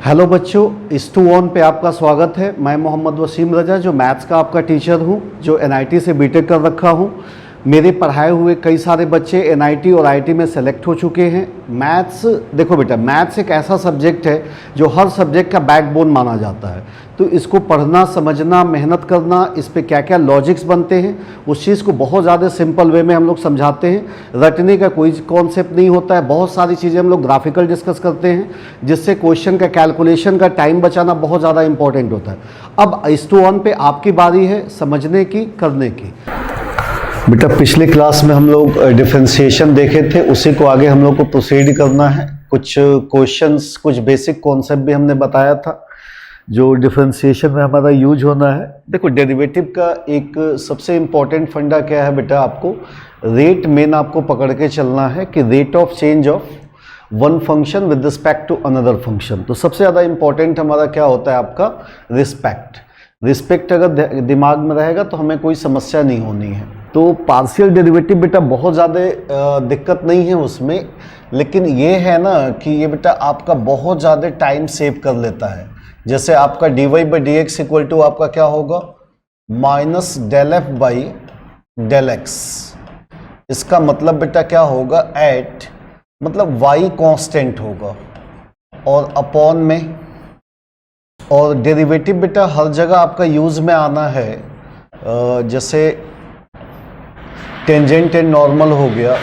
Hello बच्चों, इस to on पे आपका स्वागत है। मैं मोहम्मद वसीम रजा जो मैथ्स का आपका टीचर हूँ, जो एनआईटी से बीटेक कर रखा हूँ। मेरे पढ़ाए हुए कई सारे बच्चे एनआईटी और आईटी में सेलेक्ट हो चुके हैं। मैथ्स, देखो बेटा, मैथ्स एक ऐसा सब्जेक्ट है जो हर सब्जेक्ट का बैकबोन माना जाता है। तो इसको पढ़ना, समझना, मेहनत करना, इस पे क्या क्या लॉजिक्स बनते हैं, उस चीज़ को बहुत ज़्यादा सिंपल वे में हम लोग समझाते हैं। रटने का कोई कॉन्सेप्ट नहीं होता है। बहुत सारी चीज़ें हम लोग ग्राफिकल डिस्कस करते हैं, जिससे क्वेश्चन का कैलकुलेशन का टाइम बचाना बहुत ज़्यादा इंपॉर्टेंट होता है। अब इस टू ऑन पे आपकी बारी है समझने की, करने की। बेटा, पिछले क्लास में हम लोग डिफरेंशिएशन देखे थे, उसी को आगे हम लोग को प्रोसीड करना है। कुछ क्वेश्चंस, कुछ बेसिक कॉन्सेप्ट भी हमने बताया था जो डिफरेंशिएशन में हमारा यूज होना है। देखो, डेरिवेटिव का एक सबसे इम्पॉर्टेंट फंडा क्या है बेटा, आपको रेट मेन आपको पकड़ के चलना है कि rate of change of one function with respect to another function. तो सबसे ज़्यादा इंपॉर्टेंट हमारा क्या होता है, आपका रिस्पेक्ट अगर दिमाग में रहेगा तो हमें कोई समस्या नहीं होनी है। तो पार्शियल डेरिवेटिव बेटा बहुत ज़्यादा दिक्कत नहीं है उसमें, लेकिन ये है ना कि ये बेटा आपका बहुत ज़्यादा टाइम सेव कर लेता है। जैसे आपका dy by D x equal to आपका क्या होगा, minus del f by del x. इसका मतलब बेटा क्या होगा, एट मतलब y कांस्टेंट होगा और अपॉन में, और डेरिवेटिव बेटा हर जगह आपका यूज में आना है। जैसे टेंजेंट एंड नॉर्मल हो गया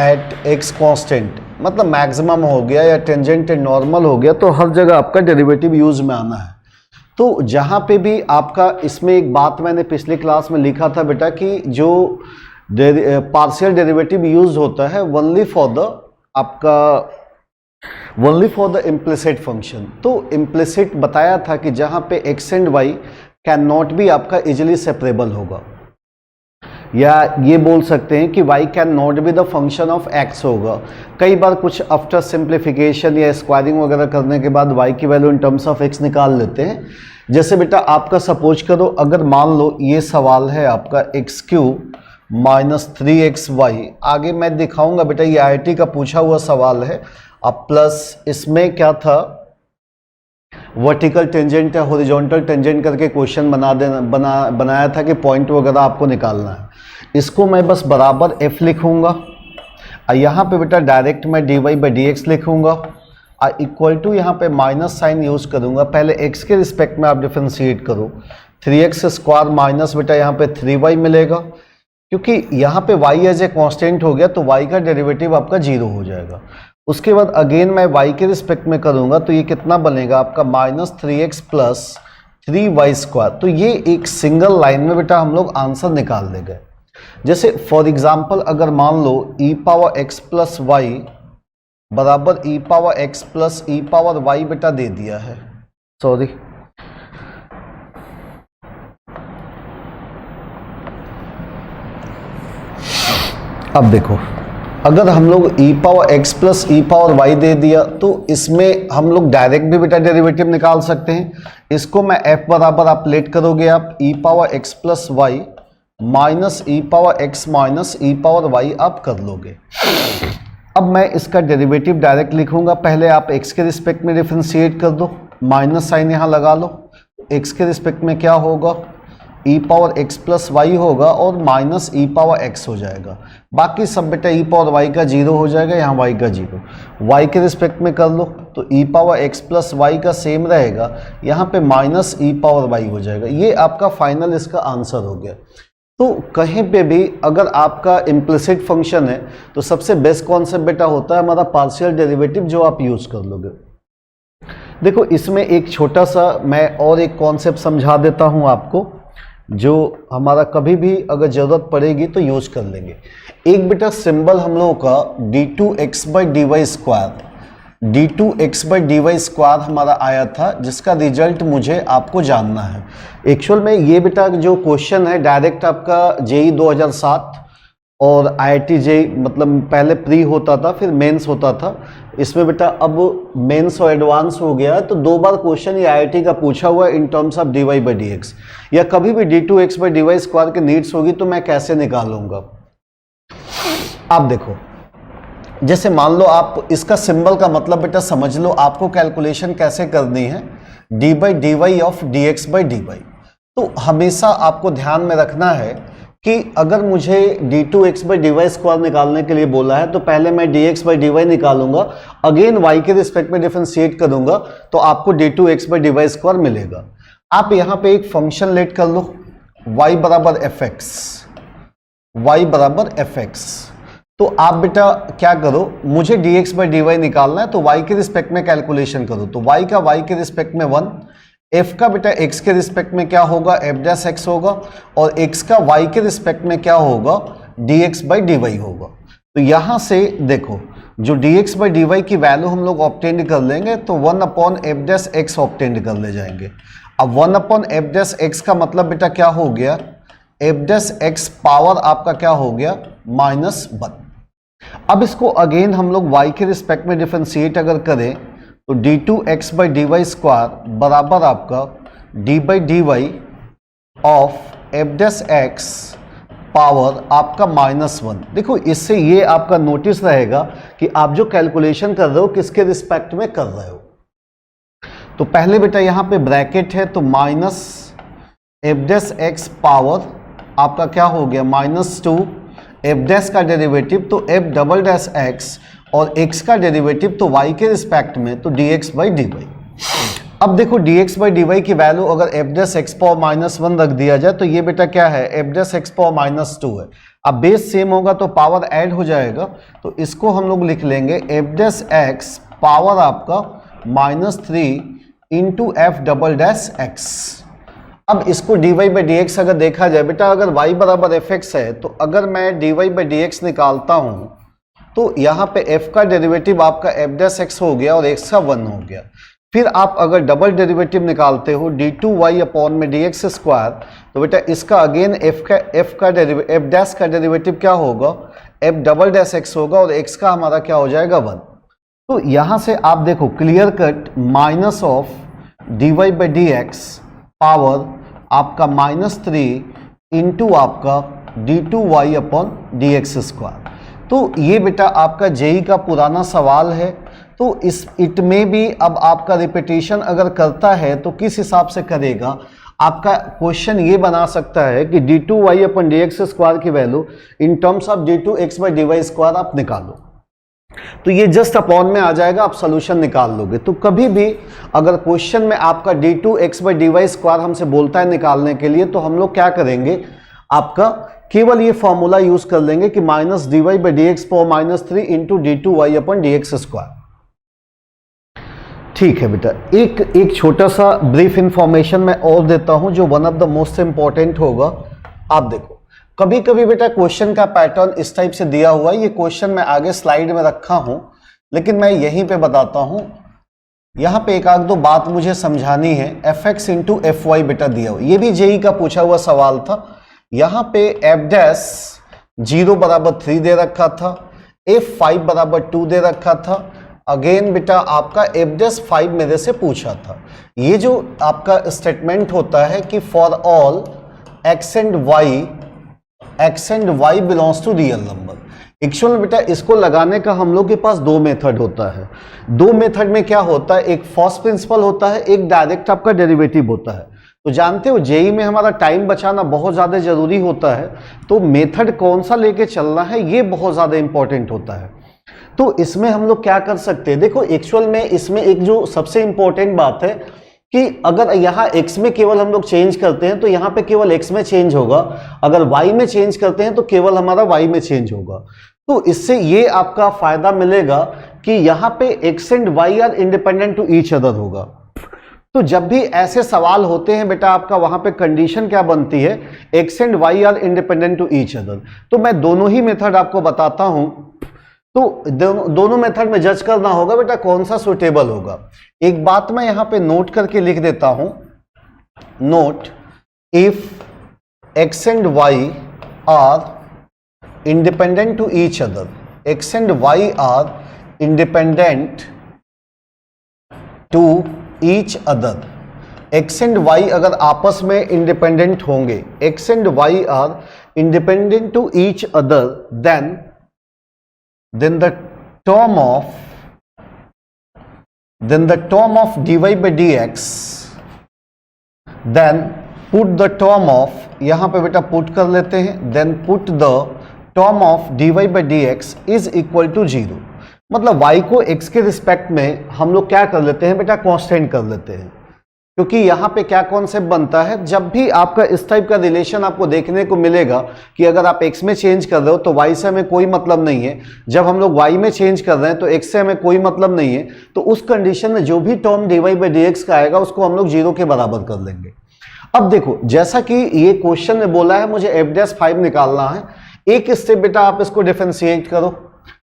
एट x कांस्टेंट, मतलब मैक्सिमम हो गया, या टेंजेंट एंड नॉर्मल हो गया, तो हर जगह आपका डेरिवेटिव यूज में आना है। तो जहां पे भी आपका, इसमें एक बात मैंने पिछले क्लास में लिखा था बेटा कि जो पार्शियल डेरिवेटिव यूज होता है only for the implicit function. तो इम्प्लिसिट बताया था कि जहां पे x and y can not be आपका इजिली सेपरेबल होगा, या ये बोल सकते हैं कि y can not be the function of x होगा। कई बार कुछ आफ्टर सिंप्लीफिकेशन या स्क्वायरिंग वगैरह करने के बाद y की value in terms of x निकाल लेते हैं। जैसे बेटा आपका सपोज करो, अगर मान लो ये सवाल है आपका एक्स क्यूब माइनस 3xy। आगे मैं दिखाऊंगा बेटा, ये IIT का पूछा हुआ सवाल है। अब प्लस इसमें क्या था, वर्टिकल टेंजेंट या हॉरिजॉन्टल टेंजेंट करके क्वेश्चन बनाया था कि पॉइंट वगैरह आपको निकालना है। इसको मैं बस बराबर f लिखूंगा, और यहाँ पे बेटा डायरेक्ट मैं dy बाई डी एक्स लिखूंगा, और इक्वल टू यहाँ पे माइनस साइन यूज करूंगा। पहले x के रिस्पेक्ट में आप डिफरेंशिएट करो, 3x स्क्वायर माइनस बेटा यहाँ पे 3y मिलेगा, क्योंकि यहाँ पे y एज ए कांस्टेंट हो गया तो y का डेरिवेटिव आपका 0 हो जाएगा। उसके बाद अगेन मैं y के रिस्पेक्ट में करूंगा तो ये कितना बनेगा आपका, minus 3x plus 3y square. तो ये एक सिंगल लाइन में बेटा हम लोग आंसर निकाल देंगे। जैसे फॉर एग्जांपल अगर मान लो e power x plus y बराबर e power x plus e power y बेटा दे दिया है, सॉरी अब देखो, अगर हम लोग e power x plus e power y दे दिया तो इसमें हम लोग डायरेक्ट भी बेटा डेरिवेटिव निकाल सकते हैं। इसको मैं f बराबर आप लेट करोगे आप e power x plus y minus e power x minus e power y आप कर लोगे। अब मैं इसका डेरिवेटिव डायरेक्ट लिखूंगा। पहले आप x के रिस्पेक्ट में डिफरेंशिएट कर दो, माइनस साइन यहाँ लगा लो। x के रिस्पेक्ट में क्या होगा, e power x plus y होगा और माइनस e पावर x हो जाएगा। बाकी सब बेटा e पावर y का 0 हो जाएगा, यहाँ y का 0। y के रिस्पेक्ट में कर लो तो e power x plus y का सेम रहेगा, यहाँ पे माइनस e पावर y हो जाएगा। ये आपका फाइनल इसका आंसर हो गया। तो कहीं पे भी अगर आपका इम्प्लिसिट फंक्शन है तो सबसे बेस्ट कॉन्सेप्ट बेटा होता है हमारा पार्शियल डेरिवेटिव, जो आप यूज कर लोगे। देखो, इसमें एक छोटा सा मैं और एक कॉन्सेप्ट समझा देता हूं आपको, जो हमारा कभी भी अगर जरूरत पड़ेगी तो यूज कर लेंगे। एक बेटा सिंबल हम लोगों का d2x by D Y square, d2x by D Y square हमारा आया था, जिसका रिजल्ट मुझे आपको जानना है। एक्चुअल में ये बेटा जो क्वेश्चन है डायरेक्ट आपका जेई 2007 और IIT जेई, मतलब पहले प्री होता था फिर मेंस होता था। इसमें बेटा अब मेंस और एडवांस हो गया, तो 2 बार क्वेश्चन ये IIT का पूछा हुआ in terms of dy by D x, या कभी भी d2x by D Y square की नीड्स होगी तो मैं कैसे निकालूंगा। आप देखो, जैसे मान लो आप इसका सिंबल का मतलब बेटा समझ लो, आपको कैलकुलेशन कैसे करनी है, d by D y of d x by D y. तो हमेशा आपको ध्यान में रखना है कि अगर मुझे d two x by D Y square निकालने के लिए बोला है तो पहले मैं d x by D y निकालूंगा, अगेन वाई के रिस्पेक्ट में डिफरेंशिएट करूंगा तो आपको d two x by D Y square मिलेगा। आप यहां पे एक फंक्शन लेट कर लो, y बराबर एफ एक्स, वाई बराबर एफ एक्स। तो आप बेटा क्या करो, मुझे d x by D y निकालना है तो y के रिस्पेक्ट में कैलकुलेशन करो। तो y का y के रिस्पेक्ट में 1, f का बेटा x के रिस्पेक्ट में क्या होगा, f डैश x होगा, और x का y के रिस्पेक्ट में क्या होगा, dx बाई डी वाई होगा। तो यहां से देखो जो dx बाई डी वाई की वैल्यू हम लोग ऑब्टेन कर लेंगे तो 1 upon F dash x obtain कर ले जाएंगे। अब 1 अपॉन एफ डैश एक्स का मतलब बेटा क्या हो गया, एफ डैश एक्स पावर आपका क्या हो गया, -1। अब इसको अगेन हम लोग y के रिस्पेक्ट में डिफरेंशिएट अगर करें तो d two x by D Y square बराबर आपका d by D y of f dash x power आपका -1। देखो इससे ये आपका नोटिस रहेगा कि आप जो कैलकुलेशन कर रहे हो किसके रिस्पेक्ट में कर रहे हो। तो पहले बेटा यहां पे ब्रैकेट है तो minus F dash x power आपका क्या हो गया, -2, एफ डैश का डेरिवेटिव तो एफ डबल डैश एक्स और x का डेरिवेटिव तो y के रिस्पेक्ट में तो dx बाई डी वाई। अब देखो dx बाई डी वाई की वैल्यू अगर एफ डैश एक्स पावर -1 रख दिया जाए तो ये बेटा क्या है, एफ डैश एक्स पावर -2 है। अब बेस सेम होगा तो पावर ऐड हो जाएगा, तो इसको हम लोग लिख लेंगे एफ डैश एक्स पावर आपका -3 into f double dash x. अब इसको d y by D x अगर देखा जाए बेटा, अगर y बराबर एफ एक्स है तो अगर मैं d y by D x निकालता हूं तो यहाँ पे f का डेरिवेटिव आपका एफ डैश एक्स हो गया और x का 1 हो गया। फिर आप अगर डबल डेरिवेटिव निकालते हो डी टू वाई अपॉन में डी एक्स स्क्वायर तो बेटा इसका अगेन एफ डैश का डेरिवेटिव क्या होगा, एफ डबल डैश एक्स होगा और x का हमारा क्या हो जाएगा, 1। तो यहाँ से आप देखो clear cut minus of d y by D x power आपका -3 इंटू आपका d two y upon d x square. तो ये बेटा आपका जेई का पुराना सवाल है, तो इट में भी अब आपका रिपीटेशन अगर करता है तो किस हिसाब से करेगा, आपका क्वेश्चन ये बना सकता है कि डी टू वाई अपन डी एक्स स्क्वायर की value in terms of D two x by D Y square आप निकालो, तो ये जस्ट अपॉन में आ जाएगा, आप सोल्यूशन निकाल लोगे। तो कभी भी अगर क्वेश्चन में आपका d two x by D Y square हमसे बोलता है निकालने के लिए तो हम लोग क्या करेंगे, आपका केवल ये फॉर्मूला यूज कर लेंगे कि minus d y by D x power -3 into d two Y upon D x square. ठीक है बेटा, एक छोटा सा ब्रीफ इंफॉर्मेशन मैं और देता हूं जो one of the most important होगा। आप देखो कभी कभी बेटा क्वेश्चन का पैटर्न इस टाइप से दिया हुआ है, ये क्वेश्चन मैं आगे स्लाइड में रखा हूं लेकिन मैं यहीं पे बताता हूं। यहां पे एक आध दो बात मुझे समझानी है। F x into f y बेटा दिया हुआ, ये भी जेई का पूछा हुआ सवाल था। यहां पे एफ डैश 0 बराबर 3 दे रखा था, एफ 5 बराबर 2 दे रखा था। अगेन बेटा आपका एफ डैश 5 मेरे से पूछा था। ये जो आपका स्टेटमेंट होता है कि for all x and y belongs to real number, actual बेटा इसको लगाने का हम लोग के पास दो मेथड होता है। दो मेथड में क्या होता है, एक फर्स्ट प्रिंसिपल होता है, एक डायरेक्ट आपका डेरिवेटिव होता है। तो जानते हो जेई में हमारा टाइम बचाना बहुत ज़्यादा जरूरी होता है, तो मेथड कौन सा लेके चलना है ये बहुत ज़्यादा इंपॉर्टेंट होता है। तो इसमें हम लोग क्या कर सकते हैं, देखो एक्चुअल में इसमें एक जो सबसे इंपॉर्टेंट बात है कि अगर यहाँ x में केवल हम लोग चेंज करते हैं तो यहाँ पे केवल x में चेंज होगा, अगर y में चेंज करते हैं तो केवल हमारा y में चेंज होगा। तो इससे ये आपका फायदा मिलेगा कि यहाँ पे x and y are independent to each other होगा। तो जब भी ऐसे सवाल होते हैं बेटा आपका वहां पे कंडीशन क्या बनती है, x and y are independent to each other. तो मैं दोनों ही मेथड आपको बताता हूं, तो दोनों मेथड में जज करना होगा बेटा कौन सा सुटेबल होगा। एक बात मैं यहां पे नोट करके लिख देता हूं, note if x and y are independent to each other, x and y are independent to each other, x and y अगर आपस में इंडिपेंडेंट होंगे, x and y are independent to each other, then the term of, then the term of dy by dx, then put the term of, यहां पे बेटा put कर लेते हैं, then put the term of dy by dx is equal to 0। मतलब y को x के respect में हम लोग क्या कर लेते हैं बेटा, कांस्टेंट कर लेते हैं, क्योंकि यहां पे क्या कॉन्सेप्ट बनता है, जब भी आपका इस टाइप का रिलेशन आपको देखने को मिलेगा कि अगर आप x में चेंज कर रहे हो तो y से हमें कोई मतलब नहीं है, जब हम लोग y में चेंज कर रहे हैं तो x से हमें कोई मतलब नहीं है, तो उस कंडीशन में जो भी टर्म dy by dx का आएगा उसको हम लोग 0 के बराबर कर लेंगे। अब देखो, जैसा कि ये क्वेश्चन में बोला है मुझे f'5 निकालना है, एक स्टेप बेटा आप इसको डिफरेंशिएट करो,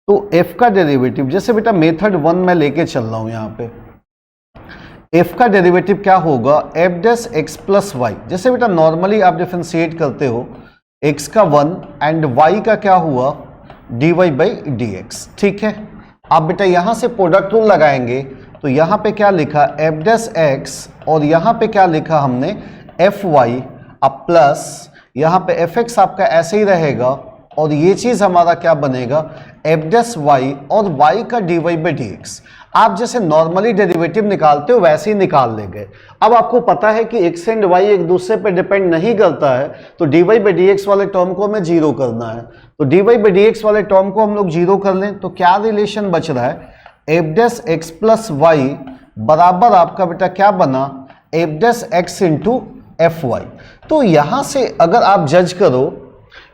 तो f का डेरिवेटिव, जैसे बेटा मेथड 1 में लेके चल रहा हूं, यहां पे f का डेरिवेटिव क्या होगा, f' प्लस वाई। जैसे बेटा नॉर्मली आप डिफरेंशिएट करते हो, x का 1 एंड y का क्या हुआ, dy by dx। ठीक है, आप बेटा यहां से प्रोडक्ट रूल लगाएंगे, तो यहां पे क्या लिखा, f' और यहां पे क्या लिखा हमने, fy, अब प्लस यहां पे fx आपका ऐसे ही रहेगा, और ये चीज हमारा क्या बनेगा, f' और y का dy by dx। आप जैसे नॉर्मली डेरिवेटिव निकालते हो वैसे ही निकाल लेंगे। अब आपको पता है कि x एंड y एक दूसरे पे डिपेंड नहीं करता है, तो dy by dx वाले टर्म को हमें 0 करना है, तो dy by dx वाले टर्म को हम लोग 0 कर लें, तो क्या रिलेशन बच रहा है, f' प्लस वाई बराबर आपका बेटा क्या बना, f' इंटू fy। तो यहां से अगर आप जज करो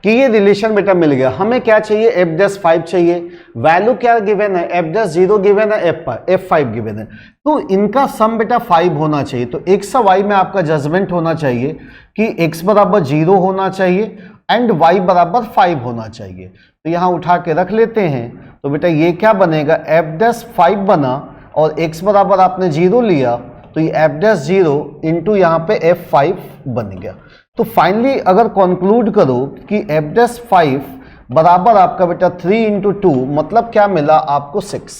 कि ये रिलेशन बेटा मिल गया, हमें क्या चाहिए, f'5 चाहिए, वैल्यू क्या गिवन है, f'0 गिवन है, f5 गिवन है, तो इनका सम बेटा 5 होना चाहिए। तो x और y में आपका जजमेंट होना चाहिए कि x बराबर 0 होना चाहिए एंड y बराबर 5 होना चाहिए। तो यहां उठा के रख लेते हैं, तो बेटा ये क्या बनेगा, f'5 बना और x बराबर आपने 0 लिया, तो ये f'0 इंटू यहाँ पे f5 बन गया। तो फाइनली अगर कंक्लूड करो कि f'5 बराबर आपका बेटा 3 इंटू 2, मतलब क्या मिला आपको 6।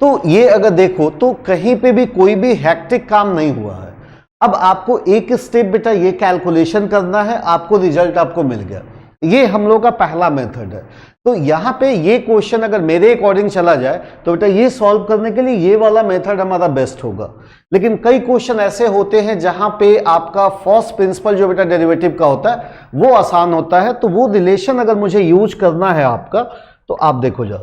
तो ये अगर देखो तो कहीं पे भी कोई भी हैक्टिक काम नहीं हुआ है। अब आपको एक स्टेप बेटा ये कैलकुलेशन करना है, आपको रिजल्ट आपको मिल गया। ये हम लोग का पहला मेथड है। तो यहाँ पे ये क्वेश्चन अगर मेरे अकॉर्डिंग चला जाए तो बेटा ये सॉल्व करने के लिए ये वाला मेथड हमारा बेस्ट होगा। लेकिन कई क्वेश्चन ऐसे होते हैं जहां पे आपका फर्स्ट प्रिंसिपल जो बेटा डेरिवेटिव का होता है वो आसान होता है, तो वो रिलेशन अगर मुझे यूज करना है आपका, तो आप देखो जरा,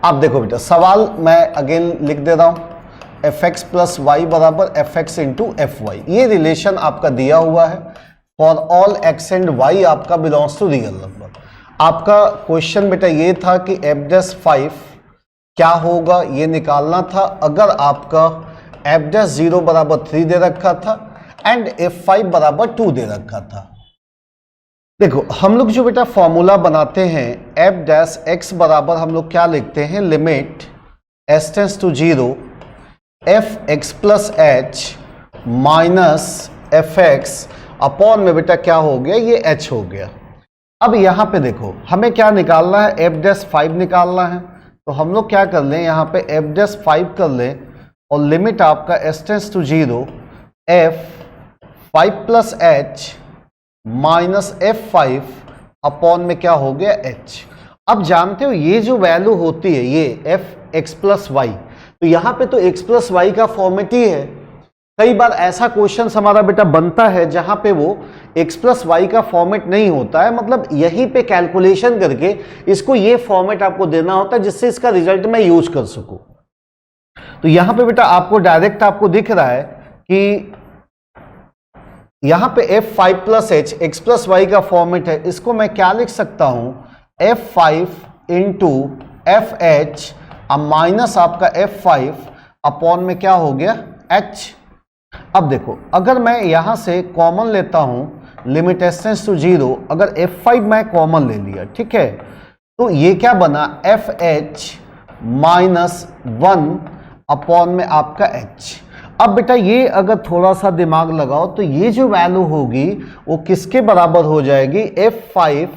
आप देखो बेटा सवाल मैं अगेन लिख दे रहा हूं, fx प्लस वाई बराबर fx इंटू fy। ये रिलेशन आपका दिया हुआ है for all x and y आपका बिलोंग्स टू रियल नंबर। आपका क्वेश्चन बेटा ये था कि f'5 क्या होगा ये निकालना था अगर आपका f'0 बराबर 3 दे रखा था एंड f5 बराबर 2 दे रखा था। देखो हम लोग जो बेटा फॉर्मूला बनाते हैं f' बराबर हम लोग क्या लिखते हैं, limit s tends to 0 fx plus h minus fx upon में बेटा क्या हो गया, ये h हो गया। अब यहां पे देखो हमें क्या निकालना है, f'5 निकालना है, तो हम लोग क्या कर लें, यहाँ पे f'5 कर लें और लिमिट आपका s tends to 0 f5 plus h minus f5 upon में क्या हो गया h। अब जानते हो ये जो वैल्यू होती है ये fx प्लस वाई, तो यहाँ पे तो x प्लस वाई का फॉर्मेट ही है। कई बार ऐसा क्वेश्चन हमारा बेटा बनता है जहां पे वो x प्लस वाई का फॉर्मेट नहीं होता है, मतलब यहीं पे कैलकुलेशन करके इसको ये फॉर्मेट आपको देना होता है जिससे इसका रिजल्ट मैं यूज कर सकूं। तो यहां पे बेटा आपको डायरेक्ट आपको दिख रहा है कि यहां पे f5 plus h x plus y का फॉर्मेट है, इसको मैं क्या लिख सकता हूं, f5 into F H minus आपका f5 अपॉन में क्या हो गया h। अब देखो अगर मैं यहां से कॉमन लेता हूं लिमिट s टेंड्स टू 0, अगर f5 मैं कॉमन ले लिया, ठीक है, तो ये क्या बना fh माइनस 1 अपॉन में आपका h। अब बेटा ये अगर थोड़ा सा दिमाग लगाओ तो ये जो वैल्यू होगी वो किसके बराबर हो जाएगी, f5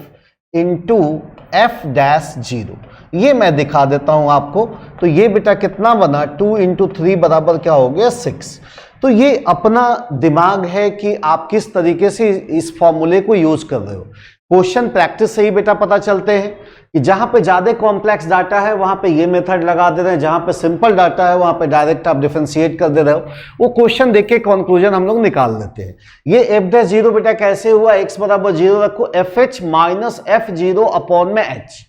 इंटू f'0। ये मैं दिखा देता हूं आपको। तो ये बेटा कितना बना, 2 इंटू 3 बराबर क्या हो गया 6। तो ये अपना दिमाग है कि आप किस तरीके से इस फॉर्मूले को यूज कर रहे हो। क्वेश्चन प्रैक्टिस से ही बेटा पता चलते हैं कि जहां पे ज्यादा कॉम्प्लेक्स डाटा है वहां पे ये मेथड लगा दे रहे हैं, जहां पे सिंपल डाटा है वहां पे डायरेक्ट आप डिफरेंशिएट कर दे रहे हो। वो क्वेश्चन देख के कंक्लूजन हम लोग निकाल लेते हैं। ये f'0 बेटा कैसे हुआ, x बराबर 0 रखो, fh माइनस f0 अपॉन में h।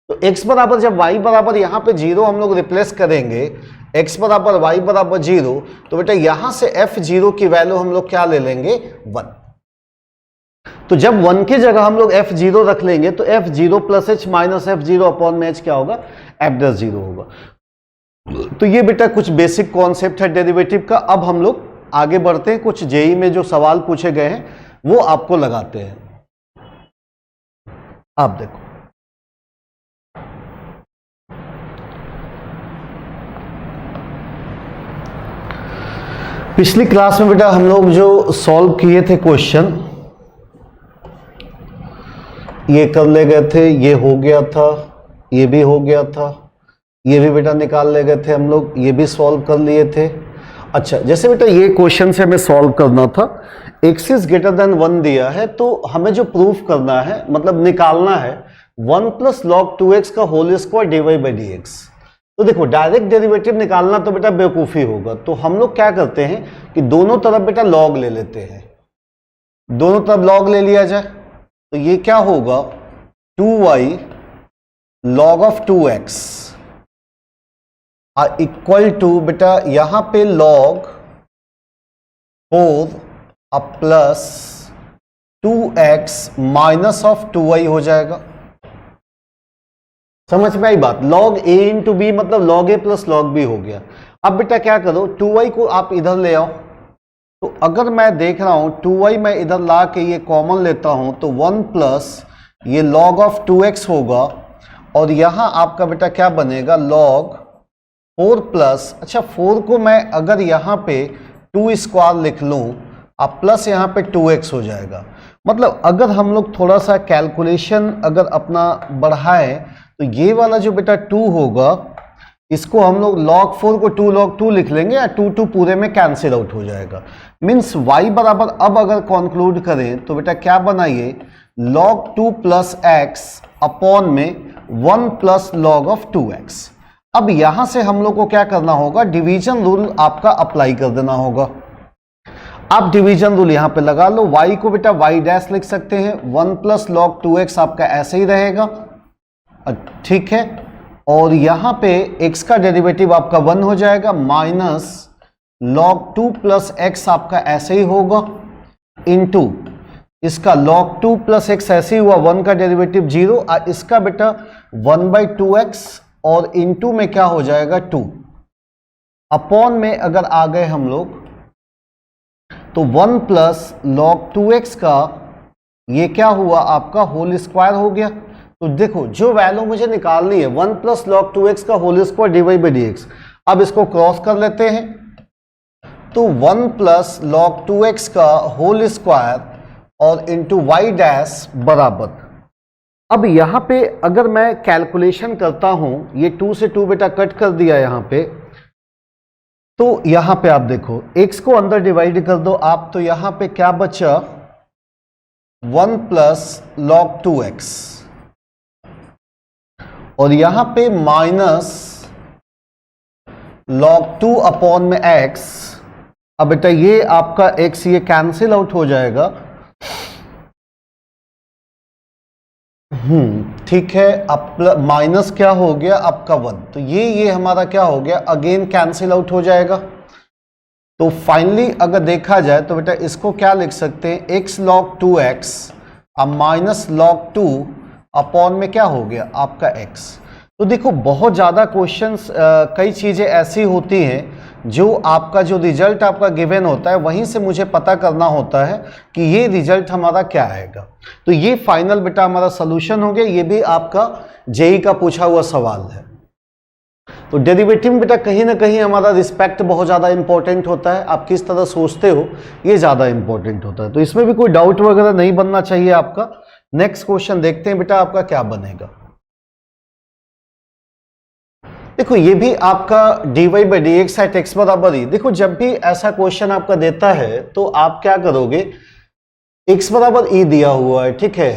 तो x बराबर जब y बराबर यहाँ पे 0 हम लोग रिप्लेस करेंगे, x बराबर y बराबर 0, तो बेटा यहां से f0 की वैल्यू हम लोग क्या ले लेंगे 1। तो जब 1 की जगह हम लोग f0 रख लेंगे तो f0 plus h minus f0 upon में h क्या होगा, f'0 होगा। तो ये बेटा कुछ बेसिक कॉन्सेप्ट है डेरिवेटिव का। अब हम लोग आगे बढ़ते हैं, कुछ जेई में जो सवाल पूछे गए हैं वो आपको लगाते हैं। आप देखो, पिछली क्लास में बेटा हम लोग जो सॉल्व किए थे क्वेश्चन, ये कर ले गए थे, ये हो गया था, ये भी हो गया था, ये भी बेटा निकाल ले गए थे हम लोग, ये भी सॉल्व कर लिए थे। अच्छा, जैसे बेटा ये क्वेश्चन से हमें सॉल्व करना था, x इज ग्रेटर देन 1 दिया है, तो हमें जो प्रूफ करना है, मतलब निकालना है 1 प्लस लॉग 2x का whole square dy by dx। तो देखो डायरेक्ट डेरिवेटिव निकालना तो बेटा बेवकूफ़ी होगा, तो हम लोग क्या करते हैं कि दोनों तरफ बेटा लॉग ले लेते हैं, दोनों तरफ लॉग ले लिया जाए। तो ये क्या होगा 2y log of 2x equal to बेटा यहां पे log 4 अब plus 2x minus of 2y हो जाएगा। समझ में आई बात, log a इंटू बी मतलब log a plus log b हो गया। अब बेटा क्या करो, 2y को आप इधर ले आओ, तो अगर मैं देख रहा हूं 2y मैं इधर ला के ये कॉमन लेता हूं तो 1 प्लस ये log ऑफ 2x होगा, और यहां आपका बेटा क्या बनेगा log 4 प्लस, अच्छा 4 को मैं अगर यहां पे 2 स्क्वायर लिख लूं, अब प्लस यहां पे 2x हो जाएगा। मतलब अगर हम लोग थोड़ा सा कैलकुलेशन अगर अपना बढ़ाएं तो ये वाला जो बेटा 2 होगा, इसको हम लोग log 4 को 2 log 2 लिख लेंगे, या 2 पूरे में कैंसिल आउट हो जाएगा। मीन्स y बराबर अब अगर कंक्लूड करें तो बेटा क्या बना ये log 2 प्लस x अपॉन में 1 प्लस log ऑफ 2x। अब यहां से हम लोग को क्या करना होगा, डिवीजन रूल आपका अप्लाई कर देना होगा। आप डिवीजन रूल यहां पे लगा लो, y को बेटा y डैश लिख सकते हैं, 1 प्लस log 2x आपका ऐसे ही रहेगा, ठीक है। और यहां पे x का डेरिवेटिव आपका 1 हो जाएगा, माइनस log 2 प्लस x आपका ऐसे ही होगा, इनटू इसका log 2 प्लस x ऐसे ही हुआ, 1 का डेरिवेटिव 0, और इसका बेटा 1/2x, और इनटू में क्या हो जाएगा 2, अपॉन में अगर आ गए हम लोग तो 1 प्लस log 2x का ये क्या हुआ आपका होल स्क्वायर हो गया। तो देखो जो वैल्यू मुझे निकालनी है 1 प्लस log 2x का whole square dy by dx, अब इसको क्रॉस कर लेते हैं, तो 1 प्लस log 2x का होल स्क्वायर और इंटू वाई डैश बराबर। अब यहां पे अगर मैं कैलकुलेशन करता हूं, ये 2 से 2 बेटा कट कर दिया यहां पे, तो यहां पे आप देखो x को अंदर डिवाइड कर दो आप, तो यहां पे क्या बचा 1 प्लस log 2x, और यहां पे माइनस log 2 अपॉन में x। अब बेटा ये आपका x ये कैंसिल आउट हो जाएगा, ठीक है। अब माइनस क्या हो गया आपका 1, तो ये हमारा क्या हो गया, अगेन कैंसिल आउट हो जाएगा। तो फाइनली अगर देखा जाए तो बेटा इसको क्या लिख सकते हैं, x log 2x अब माइनस log 2 अपॉन में क्या हो गया आपका x। तो देखो बहुत ज़्यादा क्वेश्चंस, कई चीज़ें ऐसी होती हैं जो आपका जो रिजल्ट आपका गिवन होता है वहीं से मुझे पता करना होता है कि ये रिजल्ट हमारा क्या आएगा। तो ये फाइनल बेटा हमारा सोल्यूशन हो गया, ये भी आपका जेई का पूछा हुआ सवाल है। तो डेरिवेटिव में बेटा कहीं ना कहीं हमारा रिस्पेक्ट बहुत ज़्यादा इंपॉर्टेंट होता है, आप किस तरह सोचते हो ये ज़्यादा इंपॉर्टेंट होता है। तो इसमें भी कोई डाउट वगैरह नहीं बनना चाहिए आपका। नेक्स्ट क्वेश्चन देखते हैं बेटा आपका क्या बनेगा। देखो ये भी आपका dy by dx at x बराबर ही। देखो जब भी ऐसा क्वेश्चन आपका देता है तो आप क्या करोगे, x बराबर e दिया हुआ है, ठीक है,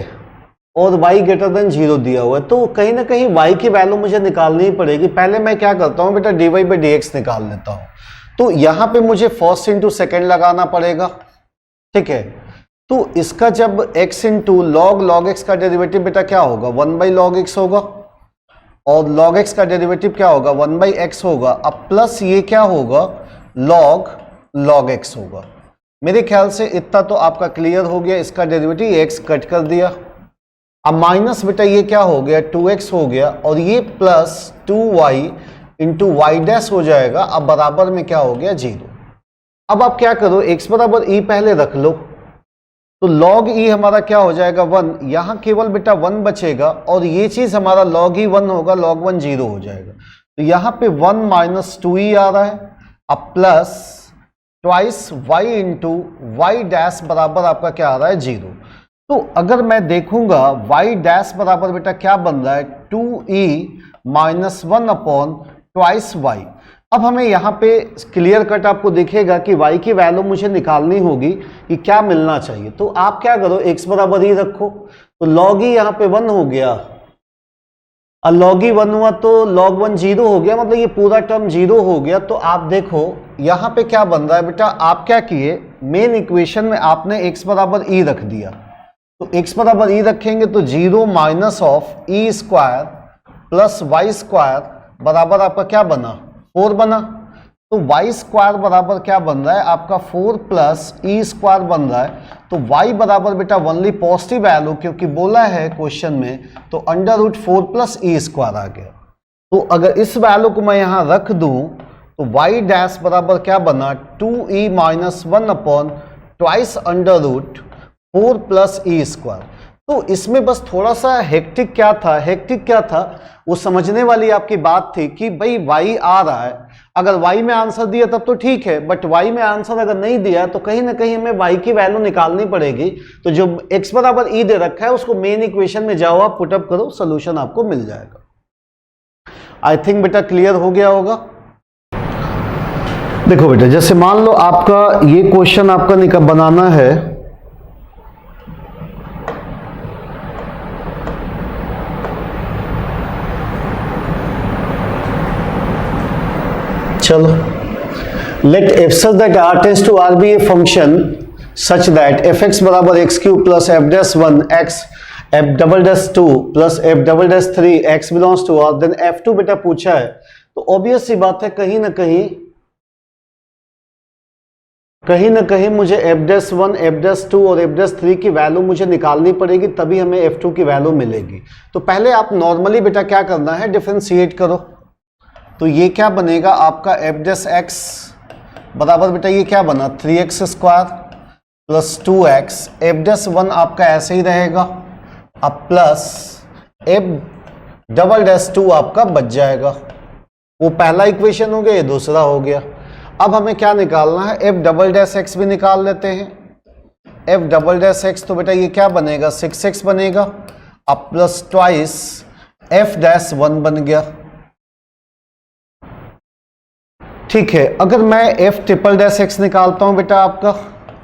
और y ग्रेटर देन 0 दिया हुआ है, तो कहीं ना कहीं y की वैल्यू मुझे निकालनी ही पड़ेगी। पहले मैं क्या करता हूं बेटा, dy बाई डी एक्स निकाल लेता हूं। तो यहां पे मुझे फर्स्ट इंटू सेकेंड लगाना पड़ेगा, ठीक है। तो इसका जब x इंटू लॉग x का डेरिवेटिव बेटा क्या होगा, 1 बाई लॉग x होगा, और log x का डेरिवेटिव क्या होगा, 1 बाई एक्स होगा। अब प्लस ये क्या होगा, log x होगा। मेरे ख्याल से इतना तो आपका क्लियर हो गया। इसका डेरिवेटिव x कट कर दिया। अब माइनस बेटा ये क्या हो गया, 2x हो गया, और ये plus 2y into y dash हो जाएगा। अब बराबर में क्या हो गया, 0। अब आप क्या करो, x बराबर e पहले रख लो, तो log e हमारा क्या हो जाएगा, 1। यहां केवल बेटा 1 बचेगा, और ये चीज हमारा log e 1 होगा, log 1 0 हो जाएगा। तो यहां पे 1 माइनस 2e आ रहा है। अब plus twice y into y dash बराबर आपका क्या आ रहा है, 0। तो अगर मैं देखूंगा y डैश बराबर बेटा क्या बन रहा है, 2e minus 1 upon twice y। अब हमें यहाँ पे क्लियर कट आपको दिखेगा कि y की वैल्यू मुझे निकालनी होगी कि क्या मिलना चाहिए। तो आप क्या करो, x बराबर ही रखो, तो log e यहाँ पे 1 हो गया, और log e 1 हुआ तो log 1 0 हो गया, मतलब ये पूरा टर्म 0 हो गया। तो आप देखो यहाँ पे क्या बन रहा है बेटा, आप क्या किए, मेन इक्वेशन में आपने x बराबर e रख दिया। तो x बराबर e रखेंगे तो 0 minus of e square plus Y square बराबर आपका क्या बना, 4 बना। तो y स्क्वायर बराबर क्या बन रहा है आपका, 4 प्लस ई स्क्वायर बन रहा है। तो y बराबर बेटा ओनली पॉजिटिव वैल्यू, क्योंकि बोला है क्वेश्चन में, तो under root 4 plus E square आ गया। तो अगर इस वैल्यू को मैं यहां रख दूं तो y डैश बराबर क्या बना, 2e minus 1 upon twice under root 4 plus E square. तो इसमें बस थोड़ा सा हेक्टिक क्या था, वो समझने वाली आपकी बात थी कि भाई y आ रहा है, अगर y में आंसर दिया तब तो ठीक है, बट y में आंसर अगर नहीं दिया तो कहीं ना कहीं हमें y की वैल्यू निकालनी पड़ेगी। तो जो x बराबर e दे रखा है उसको मेन इक्वेशन में जाओ, आप पुटअप करो, सोल्यूशन आपको मिल जाएगा। आई थिंक बेटा क्लियर हो गया होगा। देखो बेटा, जैसे मान लो आपका ये क्वेश्चन आपका बनाना है, चलो, late f such that r tends to r be a function such that fx बराबर x cube plus f dash 1 x f double dash 2 plus f double dash 3 x belongs to r, then f2 बेटा पूछा है। तो obvious सी बात है, कहीं ना कहीं मुझे f डैश 1 f डैश 2 और f डैश 3 की वैल्यू मुझे निकालनी पड़ेगी, तभी हमें f2 की वैल्यू मिलेगी। तो पहले आप नॉर्मली बेटा क्या करना है, डिफरेंशिएट करो। तो ये क्या बनेगा आपका f डैश x बराबर बेटा ये क्या बना, 3x square plus 2x, f dash 1 आपका ऐसे ही रहेगा, अब प्लस f डबल डैश 2 आपका बच जाएगा। वो पहला इक्वेशन हो गया, ये दूसरा हो गया। अब हमें क्या निकालना है, f डबल डैश x भी निकाल लेते हैं। f डबल डैश x तो बेटा ये क्या बनेगा, 6x बनेगा, अब प्लस ट्वाइस f डैश 1 बन गया। ठीक है, अगर मैं f ट्रिपल डैश x निकालता हूं बेटा, आपका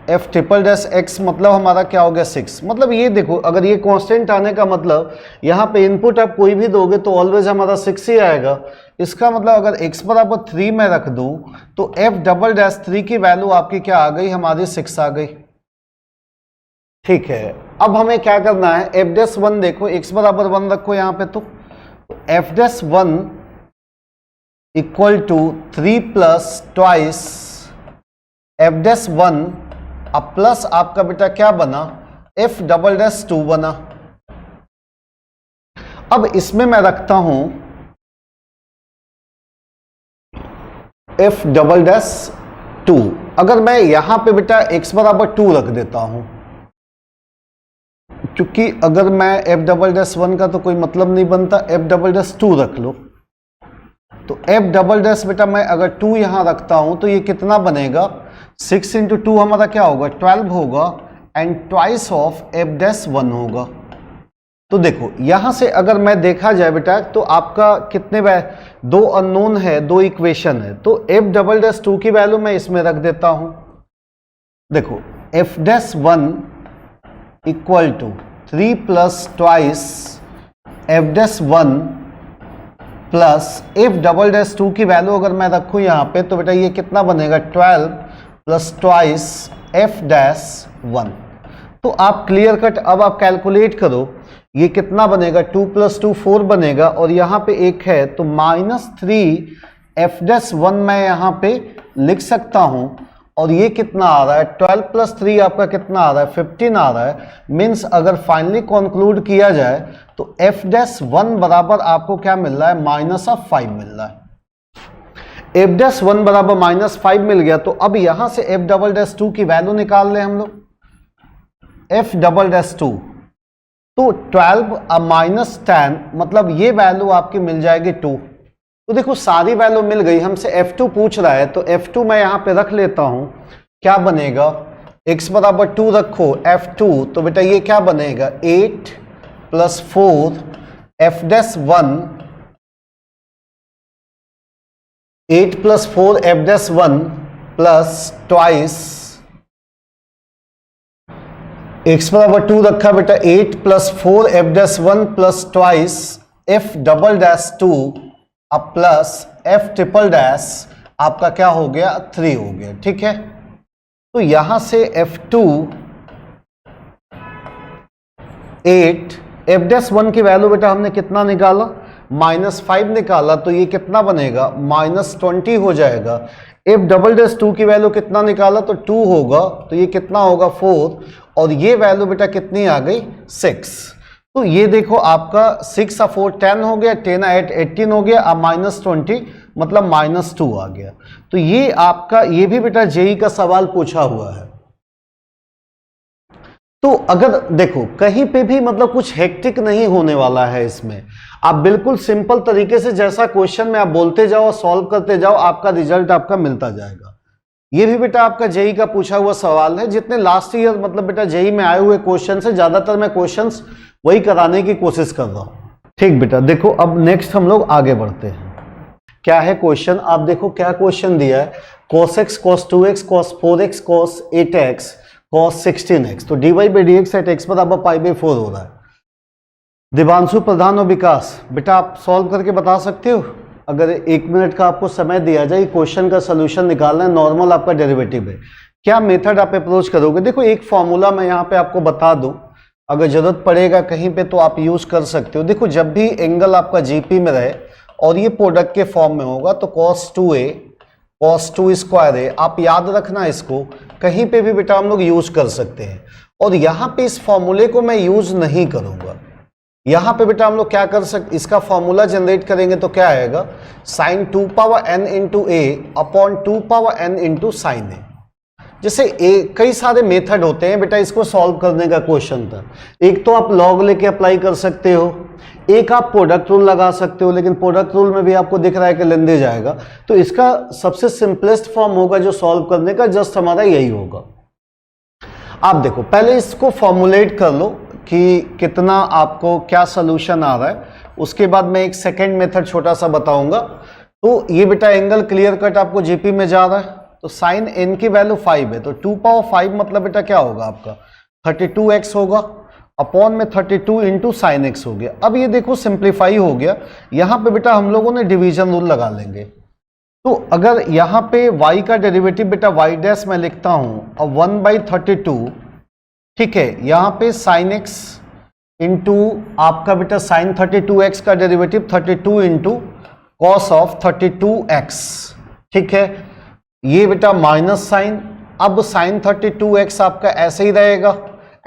f ट्रिपल डैश x मतलब हमारा क्या हो गया, 6। मतलब ये देखो, अगर ये कांस्टेंट आने का मतलब यहाँ पे इनपुट आप कोई भी दोगे तो ऑलवेज हमारा 6 ही आएगा। इसका मतलब अगर x बराबर 3 में रख दूं तो f डबल डैश 3 की वैल्यू आपकी क्या आ गई, हमारी 6 आ गई। ठीक है, अब हमें क्या करना है, f डैश 1 देखो, x बराबर 1 रखो यहाँ पे, तो f dash 1 equal to 3 plus twice f dash 1, अब प्लस आपका बेटा क्या बना, f डबल डैश 2 बना। अब इसमें मैं रखता हूं f डबल डैश 2। अगर मैं यहां पे बेटा x बराबर 2 रख देता हूं, क्योंकि अगर मैं f डबल डैश 1 का तो कोई मतलब नहीं बनता, f डबल डैश 2 रख लो। तो f डबल डैश बेटा मैं अगर 2 यहां रखता हूं तो ये कितना बनेगा, 6 इंटू 2 हमारा क्या होगा, 12 होगा, and twice of f dash 1 होगा। तो देखो यहां से अगर मैं देखा जाए बेटा, तो आपका कितने 2 अननोन है, 2 इक्वेशन है, तो f डबल डैश 2 की वैल्यू मैं इसमें रख देता हूं। देखो f dash 1 equal to 3 plus twice f dash 1 plus f double dash 2 की वैल्यू अगर मैं रखूं यहाँ पे तो बेटा ये कितना बनेगा 12 प्लस ट्वाइस एफ डैश 1। तो आप क्लियर कट अब आप कैलकुलेट करो ये कितना बनेगा 2 प्लस 2 4 बनेगा और यहाँ पे एक है तो -3 एफ डैश 1 मैं यहाँ पे लिख सकता हूँ और ये कितना आ रहा है 12 प्लस 3 आपका कितना आ रहा है 15 आ रहा है। मीन्स अगर फाइनली कंक्लूड किया जाए तो एफ डैश 1 बराबर आपको क्या मिल रहा है -5 मिल रहा है। एफ डैश 1 बराबर -5 मिल गया तो अब यहां से एफ डबल डैश 2 की वैल्यू निकाल लें हम लोग। एफ डबल डैश 2 तो 12 -10 मतलब ये वैल्यू आपकी मिल जाएगी 2। तो देखो सारी वैल्यू मिल गई, हमसे f2 पूछ रहा है तो f2 मैं यहां पे रख लेता हूं। क्या बनेगा x बराबर 2 रखो f2 तो बेटा ये क्या बनेगा 8 plus 4 F dash 1 8 plus 4 F dash 1 plus twice x बराबर 2 रखा बेटा 8 plus 4 F dash 1 plus twice F double dash 2 अब प्लस एफ ट्रिपल डैश आपका क्या हो गया 3 हो गया। ठीक है, तो यहां से f2 8 एफ डैश 1 की वैल्यू बेटा हमने कितना निकाला -5 निकाला तो ये कितना बनेगा -20 हो जाएगा। एफ डबल डैश 2 की वैल्यू कितना निकाला तो 2 होगा तो ये कितना होगा 4 और ये वैल्यू बेटा कितनी आ गई 6। तो ये देखो आपका 6 और 4 10 हो गया, 10 8 18 हो गया, अब -20 मतलब -2 आ गया। तो ये आपका ये भी बेटा जेई का सवाल पूछा हुआ है। तो अगर देखो कहीं पे भी मतलब कुछ हेक्टिक नहीं होने वाला है इसमें, आप बिल्कुल सिंपल तरीके से जैसा क्वेश्चन में आप बोलते जाओ सॉल्व करते जाओ आपका रिजल्ट आपका मिलता जाएगा। ये भी बेटा आपका जेई का पूछा हुआ सवाल है। जितने लास्ट ईयर मतलब बेटा जेई में आए हुए क्वेश्चन से ज्यादातर मैं क्वेश्चंस वही कराने की कोशिश कर रहा हूं। ठीक बेटा, देखो अब नेक्स्ट हम लोग आगे बढ़ते हैं। क्या है क्वेश्चन, आप देखो क्या क्वेश्चन दिया है cos x cos 2x cos 4x cos 8x cos 16x। तो dy by D x at x बराबर पाई बाई 4 हो रहा है। दिवांशु प्रधान और विकास बेटा आप सॉल्व करके बता सकते हो। अगर 1 मिनट का आपको समय दिया जाए क्वेश्चन का सोल्यूशन निकालना है, नॉर्मल आपका डेरिवेटिव है, क्या मेथड आप अप्रोच करोगे। देखो एक फॉर्मूला मैं यहाँ पे आपको बता दूं, अगर जरूरत पड़ेगा कहीं पे तो आप यूज कर सकते हो। देखो जब भी एंगल आपका जीपी में रहे और ये प्रोडक्ट के फॉर्म में होगा तो cos 2a cos 2 स्क्वायर है, आप याद रखना इसको, कहीं पे भी बेटा हम लोग यूज कर सकते हैं। और यहाँ पे इस फॉर्मूले को मैं यूज नहीं करूंगा। यहाँ पे बेटा हम लोग क्या कर सकते, इसका फॉर्मूला जनरेट करेंगे तो क्या आएगा sin 2 power n into A upon 2 power n into sine A. जैसे कई सारे मेथड होते हैं बेटा इसको सॉल्व करने का क्वेश्चन था। एक तो आप लॉग लेके अप्लाई कर सकते हो, एक आप प्रोडक्ट रूल लगा सकते हो, लेकिन प्रोडक्ट रूल में भी आपको दिख रहा है कि लेंदे जाएगा। तो इसका सबसे सिंपलेस्ट फॉर्म होगा जो सॉल्व करने का, जस्ट हमारा यही होगा। आप देखो पहले इसको फॉर्मुलेट कर लो कि कितना आपको क्या सोल्यूशन आ रहा है, उसके बाद मैं एक सेकेंड मेथड छोटा सा बताऊंगा। तो ये बेटा एंगल क्लियर कट आपको जीपी में जा रहा है, तो साइन एन की वैल्यू 5 है तो 2 पावर 5 मतलब बेटा क्या होगा आपका 32x होगा अपॉन में 32 इंटू साइन एक्स हो गया। अब ये देखो सिंप्लीफाई हो गया, यहाँ पे बेटा हम लोगों ने डिवीजन रूल लगा लेंगे। तो अगर यहाँ पे y का डेरिवेटिव बेटा y डैश मैं लिखता हूँ और 1/32, ठीक है, यहाँ पे साइन एक्स इंटू आपका बेटा साइन 32x का derivative 32 into cos of 32x, ठीक है, ये बेटा माइनस साइन, अब साइन 32x आपका ऐसे ही रहेगा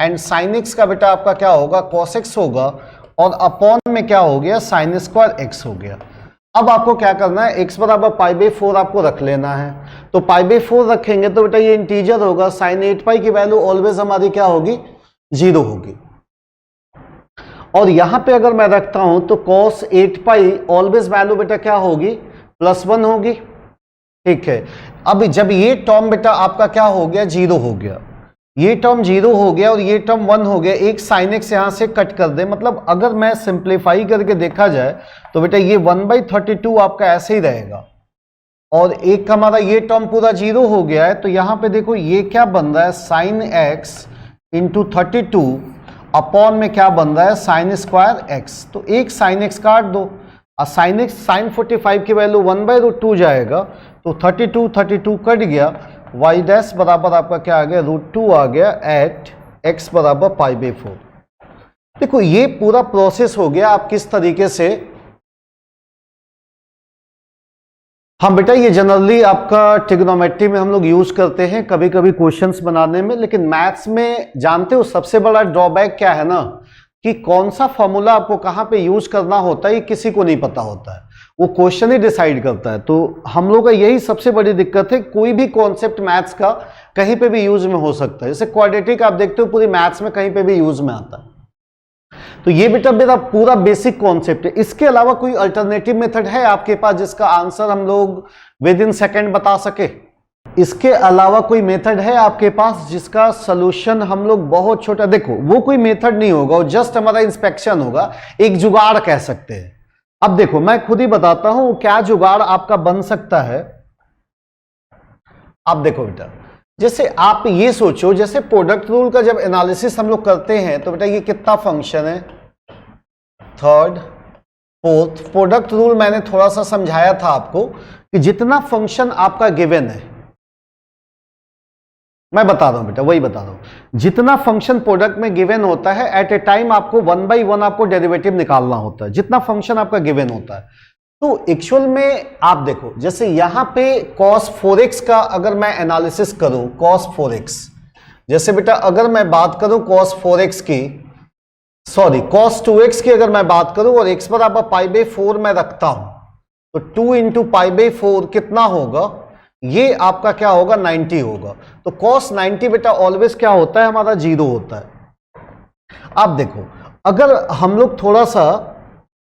एंड साइन x का बेटा आपका क्या होगा cos x होगा और अपॉन में क्या हो गया साइन स्क्वायर x हो गया। अब आपको क्या करना है x बराबर पाई बाई 4 आपको रख लेना है। तो पाई बाई 4 रखेंगे तो बेटा ये इंटीजर होगा, साइन 8 पाई की वैल्यू ऑलवेज हमारी क्या होगी 0 होगी। और यहां पे अगर मैं रखता हूं तो cos 8 पाई ऑलवेज वैल्यू बेटा क्या होगी +1 होगी, ठीक है। अब जब ये टर्म बेटा आपका क्या हो गया 0 हो गया, ये टर्म 0 हो गया और ये टर्म 1 हो गया, एक साइन एक्स यहां से कट कर दे, मतलब अगर मैं सिंप्लीफाई करके देखा जाए तो बेटा ये 1/32 आपका ऐसे ही रहेगा और एक हमारा ये टर्म पूरा 0 हो गया है। तो यहां पे देखो ये क्या बन रहा है साइन एक्स इंटू 32 अपॉन में क्या बन रहा है, साइन स्क्वायर एक्स। तो एक साइन एक्स काट दो और साइन एक्स, साइन 45 की वैल्यू 1/√2 जाएगा, तो 32 कट गया, वाई डैश बराबर आपका क्या आ गया, √2 आ गया एट एक्स बराबर π/4। देखो ये पूरा प्रोसेस हो गया आप किस तरीके से। हाँ बेटा, ये जनरली आपका ट्रिग्नोमेट्री में हम लोग यूज करते हैं कभी कभी क्वेश्चंस बनाने में, लेकिन मैथ्स में जानते हो सबसे बड़ा ड्रॉबैक क्या है ना, कि कौन सा फॉर्मूला आपको कहाँ पे यूज करना होता है ये किसी को नहीं पता होता है, वो क्वेश्चन ही डिसाइड करता है। तो हम लोग का यही सबसे बड़ी दिक्कत है, कोई भी कॉन्सेप्ट मैथ्स का कहीं पे भी यूज में हो सकता है। जैसे क्वाड्रेटिक आप देखते हो पूरी मैथ्स में कहीं पे भी यूज में आता है। तो ये बेटा मेरा पूरा बेसिक कॉन्सेप्ट है। इसके अलावा कोई अल्टरनेटिव मेथड है आपके पास जिसका आंसर हम लोग विद इन सेकेंड बता सके? इसके अलावा कोई मेथड है आपके पास जिसका सॉल्यूशन हम लोग बहुत छोटा, देखो वो कोई मेथड नहीं होगा, वो जस्ट हमारा इंस्पेक्शन होगा, एक जुगाड़ कह सकते हैं। अब देखो मैं खुद ही बताता हूं क्या जुगाड़ आपका बन सकता है। अब देखो बेटा, जैसे आप ये सोचो, जैसे प्रोडक्ट रूल का जब एनालिसिस हम लोग करते हैं तो बेटा ये कितना फंक्शन है, थर्ड फोर्थ। प्रोडक्ट रूल मैंने थोड़ा सा समझाया था आपको कि जितना फंक्शन आपका गिवन है, मैं बता रहा हूं बेटा, वही बता रहा हूं, जितना फंक्शन प्रोडक्ट में गिवन होता है एट ए टाइम आपको 1/1 आपको डेरिवेटिव निकालना होता है, जितना फंक्शन आपका गिवन होता है। तो एक्चुअल में आप देखो, जैसे यहां पे cos 4x का अगर मैं एनालिसिस करूं, cos 4x, जैसे बेटा अगर मैं बात करूं cos 4x की, सॉरी cos 2x की अगर मैं बात करूं और x बराबर π/4 मैं रखता हूं, तो 2 × π/4 कितना होगा, ये आपका क्या होगा, 90 होगा। तो cos 90 बेटा ऑलवेज क्या होता है, हमारा 0 होता है। अब देखो अगर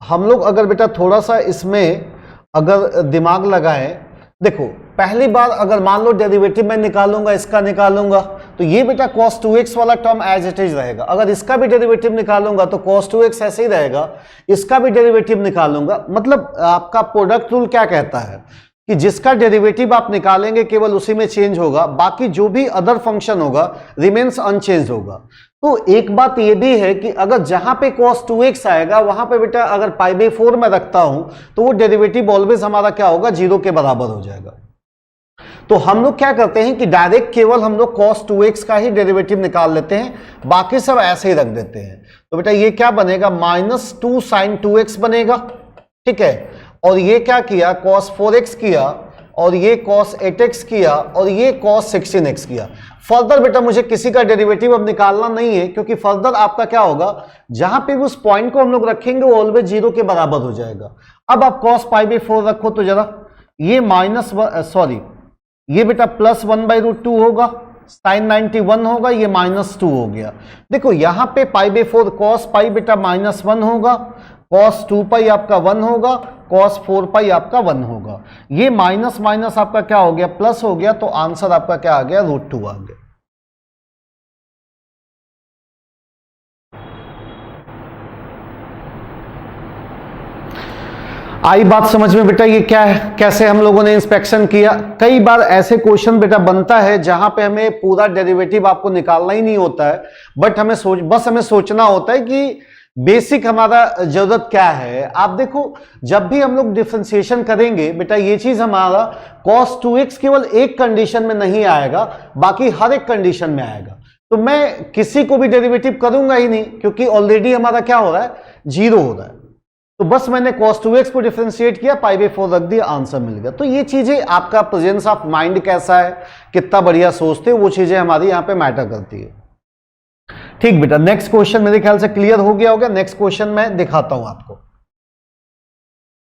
हम लोग अगर बेटा थोड़ा सा इसमें अगर दिमाग लगाएं, देखो पहली बार अगर मान लो डेरिवेटिव मैं निकालूंगा, इसका निकालूंगा, तो ये बेटा cos 2x वाला टर्म एज इट इज रहेगा। अगर इसका भी डेरिवेटिव निकालूंगा तो cos 2x ऐसे ही रहेगा, इसका भी डेरिवेटिव निकालूंगा। मतलब आपका प्रोडक्ट रूल क्या कहता है कि जिसका डेरिवेटिव आप निकालेंगे केवल उसी में चेंज होगा, बाकी जो भी अदर फंक्शन होगा रिमेन्स अनचेंज होगा। तो एक बात ये भी है कि अगर जहां पे cos 2x आएगा वहां पे बेटा अगर π/4 में रखता हूं तो वो डेरिवेटिव ऑलवेज हमारा क्या होगा, 0 के बराबर हो जाएगा। तो हम लोग क्या करते हैं कि डायरेक्ट केवल हम लोग cos 2x का ही डेरिवेटिव निकाल लेते हैं, बाकी सब ऐसे ही रख देते हैं। तो बेटा ये क्या बनेगा, -2 sin 2x बनेगा, ठीक है। और ये क्या किया, cos 4x किया, और ये cos 8x किया, और ये cos 16x किया। फर्दर बेटा मुझे किसी का डेरिवेटिव अब निकालना नहीं है, क्योंकि फर्दर आपका क्या होगा, जहां पे भी उस पॉइंट को हम लोग रखेंगे वो ऑलवेज 0 के बराबर हो जाएगा। अब आप cos π/4 रखो तो जरा, ये ये बेटा +1/√2 होगा, sin 91 होगा, ये -2 हो गया। देखो यहां पे π/4 cos π बेटा -1 होगा, cos 2π आपका 1 होगा, cos 4π आपका 1 होगा। ये माइनस माइनस आपका क्या हो गया, प्लस हो गया, तो आंसर आपका क्या आ गया, √2 आ गया। आई बात समझ में बेटा, ये क्या है, कैसे हम लोगों ने इंस्पेक्शन किया। कई बार ऐसे क्वेश्चन बेटा बनता है जहां पे हमें पूरा डेरिवेटिव आपको निकालना ही नहीं होता है, बट हमें सोचना होता है कि बेसिक हमारा जरूरत क्या है। आप देखो जब भी हम लोग डिफरेंशिएशन करेंगे बेटा, ये चीज हमारा cos 2x केवल एक कंडीशन में नहीं आएगा, बाकी हर एक कंडीशन में आएगा। तो मैं किसी को भी डेरिवेटिव करूंगा ही नहीं, क्योंकि ऑलरेडी हमारा क्या हो रहा है, 0 हो रहा है। तो बस मैंने cos 2x को डिफरेंशिएट किया, π/4 रख दिया, आंसर मिल गया। तो ये चीजें आपका प्रेजेंस ऑफ माइंड कैसा है, कितना बढ़िया सोचते हो, वो चीजें हमारी यहाँ पे मैटर करती है। ठीक बेटा, नेक्स्ट क्वेश्चन मेरे ख्याल से क्लियर हो गया होगा। नेक्स्ट क्वेश्चन मैं दिखाता हूं आपको।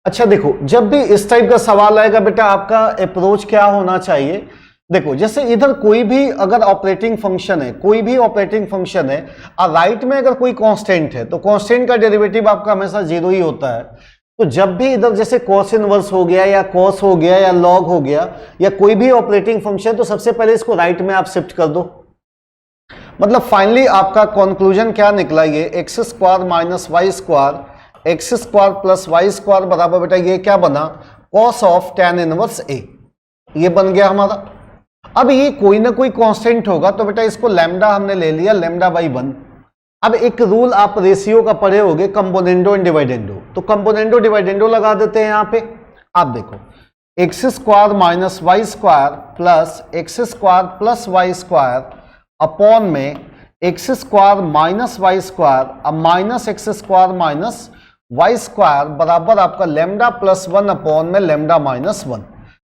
अच्छा देखो, जब भी इस टाइप का सवाल आएगा बेटा, आपका अप्रोच क्या होना चाहिए। देखो जैसे इधर कोई भी अगर ऑपरेटिंग फंक्शन है, और राइट में अगर कोई कांस्टेंट है, तो कांस्टेंट का डेरिवेटिव आपका हमेशा 0 ही होता है। तो जब भी इधर जैसे cos इनवर्स हो गया, या cos हो गया, या log हो गया, या कोई भी ऑपरेटिंग फंक्शन, तो सबसे पहले इसको राइट में आप शिफ्ट कर दो। मतलब फाइनली आपका कंक्लूजन क्या निकला, ये x² - y² x² + y² बराबर बेटा ये क्या बना, cos of tan inverse a, ये बन गया हमारा। अब ये कोई ना कोई कांस्टेंट होगा, तो बेटा इसको लैम्डा हमने ले लिया, λ/1। अब एक रूल आप रेशियो का पढ़े होगे, कंपोनेंडो एंड डिवाइडेंडो, तो कंपोनेंडो डिवाइडेंडो लगा देते हैं यहां पे। आप देखो X square minus Y square plus X square plus Y square upon में X square minus Y square, अब minus X square minus Y square बराबर आपका लेमडा प्लस 1 अपॉन में लेमडा माइनस 1।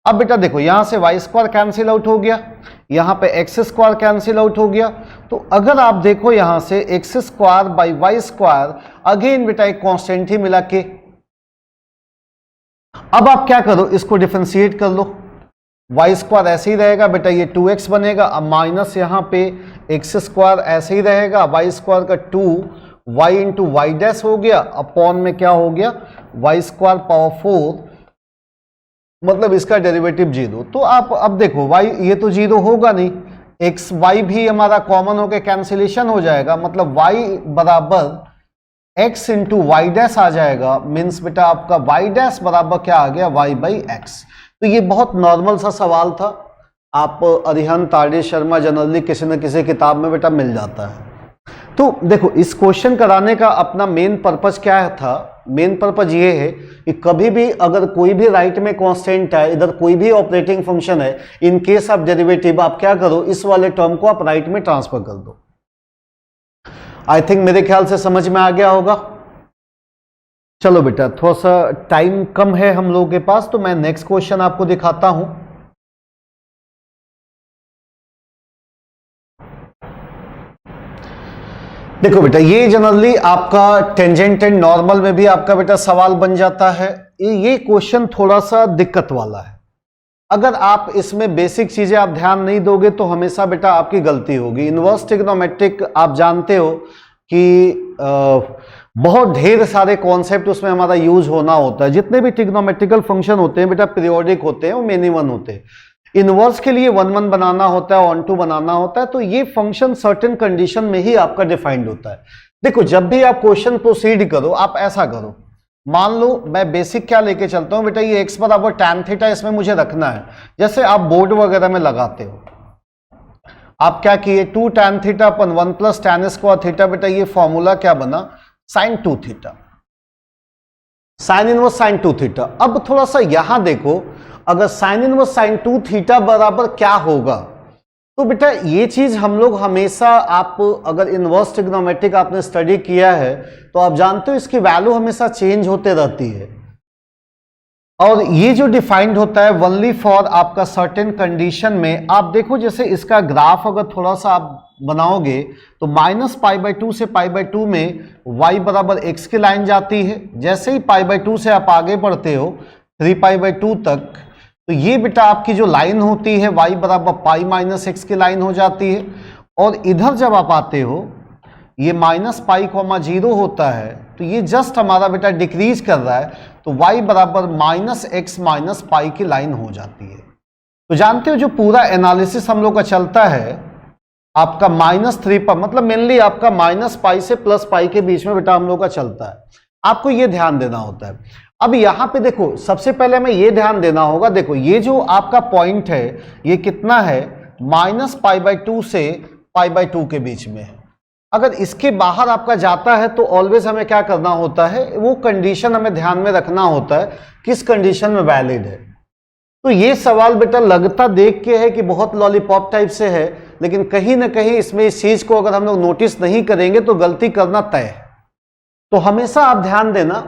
अब बेटा देखो यहां से वाई स्क्वायर कैंसिल आउट हो गया, यहां पे एक्स स्क्वायर कैंसिल आउट हो गया, तो अगर आप देखो यहां से x square by y square, again बेटा एक कांस्टेंट ही मिला के। अब आप क्या करो, इसको डिफरेंशिएट कर लो, वाई स्क्वायर ऐसे ही रहेगा बेटा, ये 2x बनेगा, अब माइनस यहां पे एक्स स्क्वायर ऐसे ही रहेगा, वाई स्क्वायर का 2 y इंटू वाई डैश हो गया, अपॉन में क्या हो गया वाई स्क्वायर पावर 4, मतलब इसका डेरिवेटिव 0। तो आप अब देखो y ये तो 0 होगा नहीं, एक्स वाई भी हमारा कॉमन होकर कैंसिलेशन हो जाएगा, मतलब y बराबर x इंटू वाई डैश आ जाएगा, मीन्स बेटा आपका y डैश बराबर क्या आ गया y बाई एक्स। तो ये बहुत नॉर्मल सा सवाल था, आप अरिहंत आर शर्मा जनरली किसी न किसी किताब में बेटा मिल जाता है। तो देखो इस क्वेश्चन कराने का अपना मेन पर्पज क्या था, मेन पर्पज ये है कि कभी भी अगर कोई भी राइट में कांस्टेंट है, इधर कोई भी ऑपरेटिंग फंक्शन है, इन केस ऑफ डेरिवेटिव आप क्या करो, इस वाले टर्म को आप राइट में ट्रांसफर कर दो। आई थिंक मेरे ख्याल से समझ में आ गया होगा। चलो बेटा थोड़ा सा टाइम कम है हम लोगों के पास, तो मैं नेक्स्ट क्वेश्चन आपको दिखाता हूं। देखो बेटा ये जनरली आपका टेंजेंट एंड नॉर्मल में भी आपका बेटा सवाल बन जाता है। ये क्वेश्चन थोड़ा सा दिक्कत वाला है, अगर आप इसमें बेसिक चीजें आप ध्यान नहीं दोगे तो हमेशा बेटा आपकी गलती होगी। इनवर्स ट्रिग्नोमेट्रिक आप जानते हो कि बहुत ढेर सारे कॉन्सेप्ट उसमें हमारा यूज होना होता है। जितने भी ट्रिग्नोमेट्रिकल फंक्शन होते हैं बेटा पीरियोडिक होते हैं, वो मेनी वन होते हैं। इनवर्स के लिए 1 1 बनाना होता है, 1 2 बनाना होता है, तो ये फंक्शन सर्टेन कंडीशन में ही आपका डिफाइंड होता है। देखो जब भी आप क्वेश्चन प्रोसीड करो आप ऐसा करो, मान लो मैं बेसिक क्या लेके चलता हूं बेटा, ये x बराबर tan थीटा इसमें मुझे रखना है। जैसे आप बोर्ड वगैरह में लगाते हो, आप क्या किए 2 tan थीटा अपन 1 प्लस tan स्क्वायर थीटा, बेटा ये फॉर्मूला क्या बना sin 2 theta, sign inverse sign 2 theta. अब थोड़ा सा यहां देखो, अगर साइन इनवर्स साइन 2 थीटा बराबर क्या होगा, तो बेटा ये चीज हम लोग हमेशा, आप अगर इनवर्स ट्रिग्नोमेट्रिक आपने स्टडी किया है तो आप जानते हो इसकी वैल्यू हमेशा चेंज होते रहती है, और ये जो डिफाइंड होता है ओनली फॉर आपका सर्टेन कंडीशन में। आप देखो जैसे इसका ग्राफ अगर थोड़ा सा आप बनाओगे तो माइनस पाई बाई 2 से पाई बाई 2 में y बराबर x की लाइन जाती है। जैसे ही पाई बाई 2 से आप आगे बढ़ते हो 3 पाई बाई 2 तक, तो ये बेटा आपकी जो लाइन होती है y बराबर पाई माइनस एक्स की लाइन हो जाती है। और इधर जब आप आते हो ये माइनस पाई कॉमा 0 होता है, तो ये जस्ट हमारा बेटा डिक्रीज कर रहा है, तो y बराबर माइनस एक्स माइनस पाई की लाइन हो जाती है। तो जानते हो जो पूरा एनालिसिस हम लोग का चलता है आपका -3 पर, मतलब मेनली आपका माइनस पाई से प्लस पाई के बीच में बेटा हम लोग का चलता है। आपको ये ध्यान देना होता है। अब यहां पे देखो सबसे पहले हमें ये ध्यान देना होगा, देखो ये जो आपका पॉइंट है ये कितना है, माइनस पाई बाई 2 से पाई बाई 2 के बीच में है। अगर इसके बाहर आपका जाता है तो ऑलवेज हमें क्या करना होता है, वो कंडीशन हमें ध्यान में रखना होता है किस कंडीशन में वैलिड है। तो ये सवाल बेटा लगता देख के है कि बहुत लॉलीपॉप टाइप से है, लेकिन कहीं ना कहीं इसमें इस चीज को अगर हम लोग नोटिस नहीं करेंगे तो गलती करना तय है। तो हमेशा आप ध्यान देना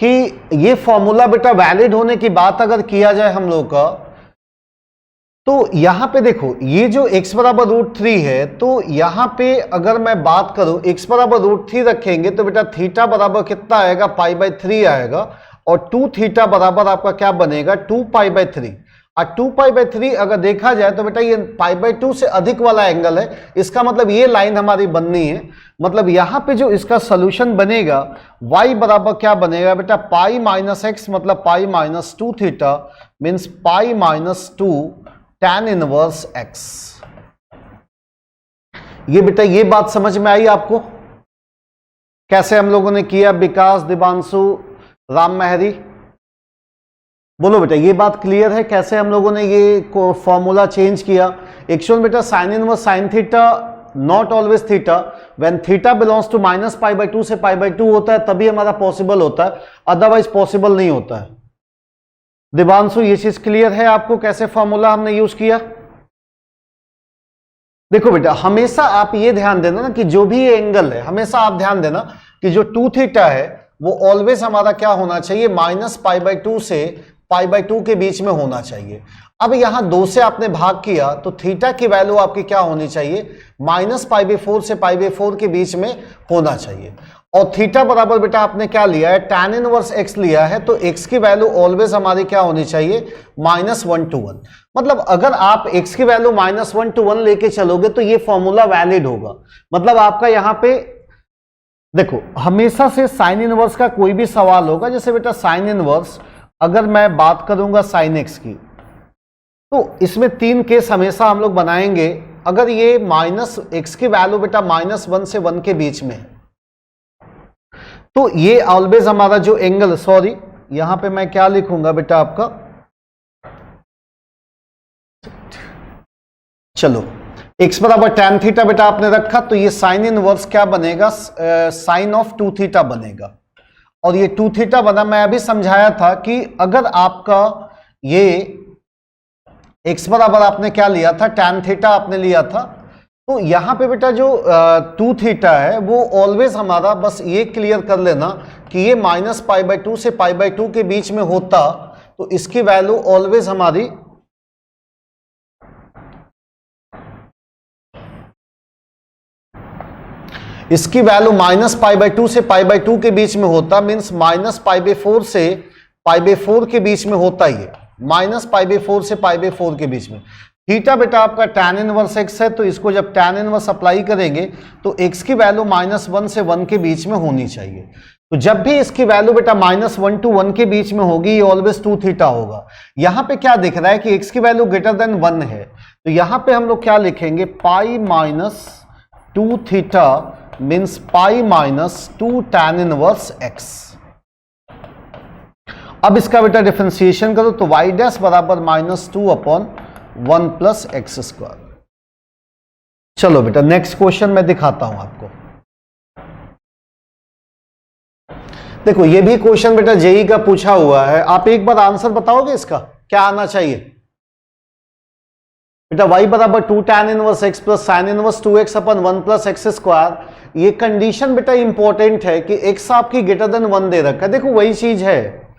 कि ये फॉर्मूला बेटा वैलिड होने की बात अगर किया जाए हम लोग का, तो यहां पे देखो ये जो x बराबर √3 है, तो यहां पे अगर मैं बात करूं x बराबर √3 रखेंगे तो बेटा थीटा बराबर कितना आएगा, पाई बाई 3 आएगा, और 2 थीटा बराबर आपका क्या बनेगा 2 पाई बाई 3। और 2 पाई बाई 3 अगर देखा जाए तो बेटा ये पाई बाई 2 से अधिक वाला एंगल है, इसका मतलब ये लाइन हमारी बननी है। मतलब यहां पे जो इसका सोल्यूशन बनेगा y बराबर क्या बनेगा बेटा, पाई माइनस एक्स मतलब pi minus 2 theta, means pi minus 2 tan inverse x। ये बेटा ये बात समझ में आई आपको कैसे हम लोगों ने किया, विकास, दिवांशु, राम महरी, बोलो बेटा ये बात क्लियर है कैसे हम लोगों ने ये फॉर्मूला चेंज किया। एक्चुअल बेटा sine inverse sine theta not always theta, when theta belongs to -π/2 से π/2 होता है तभी हमारा पॉसिबल होता है, अदरवाइज पॉसिबल नहीं होता है। दिवांशु ये चीज क्लियर है आपको कैसे फॉर्मूला हमने यूज किया? देखो बेटा हमेशा आप ये ध्यान देना ना कि जो भी ये एंगल है हमेशा आप ध्यान देना कि जो 2 थीटा है वो ऑलवेज हमारा क्या होना चाहिए, -π/2 से π/2 के बीच में होना चाहिए। अब यहां 2 से आपने भाग किया तो थीटा की वैल्यू आपकी क्या होनी चाहिए, -π/4 से π/4 के बीच में होना चाहिए। और थीटा बराबर बेटा आपने क्या लिया है, tan इनवर्स x लिया है, तो x की वैल्यू ऑलवेज हमारी क्या होनी चाहिए, -1 to 1। मतलब अगर आप x की वैल्यू -1 to 1 लेके चलोगे तो ये फॉर्मूला वैलिड होगा। मतलब आपका यहां पे देखो हमेशा से साइन इनवर्स का कोई भी सवाल होगा, जैसे बेटा साइन इनवर्स अगर मैं बात करूंगा साइन x की, तो इसमें 3 केस हमेशा हम लोग बनाएंगे। अगर ये -x की वैल्यू बेटा -1 से 1 के बीच में है तो ये ऑलवेज हमारा जो एंगल, सॉरी यहां पे मैं क्या लिखूंगा बेटा आपका, चलो x बराबर tan थीटा बेटा आपने रखा तो ये साइन इनवर्स क्या बनेगा, साइन ऑफ 2 थीटा बनेगा। और ये 2 थीटा बना, मैं अभी समझाया था कि अगर आपका ये x बराबर आपने क्या लिया था, tan थीटा आपने लिया था, तो यहां पे बेटा जो 2 थीटा है वो ऑलवेज हमारा, बस ये क्लियर कर लेना कि ये -π/2 से π/2 के बीच में होता तो इसकी वैल्यू ऑलवेज हमारी -π/2 से π/2 के बीच में होता, मीन्स -π/4 से π/4 के बीच में होता, ये -π/4 से π/4 के बीच में। थीटा बेटा आपका tan इनवर्स x है, तो इसको जब tan इनवर्स अप्लाई करेंगे तो x की वैल्यू -1 से 1 के बीच में होनी चाहिए। तो जब भी इसकी वैल्यू बेटा -1 to 1 के बीच में होगी ये ऑलवेज 2 थीटा होगा। यहां पे क्या दिख रहा है कि x की वैल्यू ग्रेटर देन 1 है, तो यहां पे हम लोग क्या लिखेंगे, π-2 theta means π-2 tan inverse x। अब इसका बेटा डिफरेंशिएशन करो तो y डैश बराबर -2/1 + x²। चलो बेटा नेक्स्ट क्वेश्चन मैं दिखाता हूं आपको। देखो ये भी क्वेश्चन बेटा जेई का पूछा हुआ है, आप एक बार आंसर बताओगे इसका क्या आना चाहिए बेटा, y बराबर 2 tan inverse x plus sine inverse 2x/1 + x²। ये कंडीशन बेटा इंपॉर्टेंट है कि x आपकी ग्रेटर देन 1 दे रखा है। देखो वही चीज है,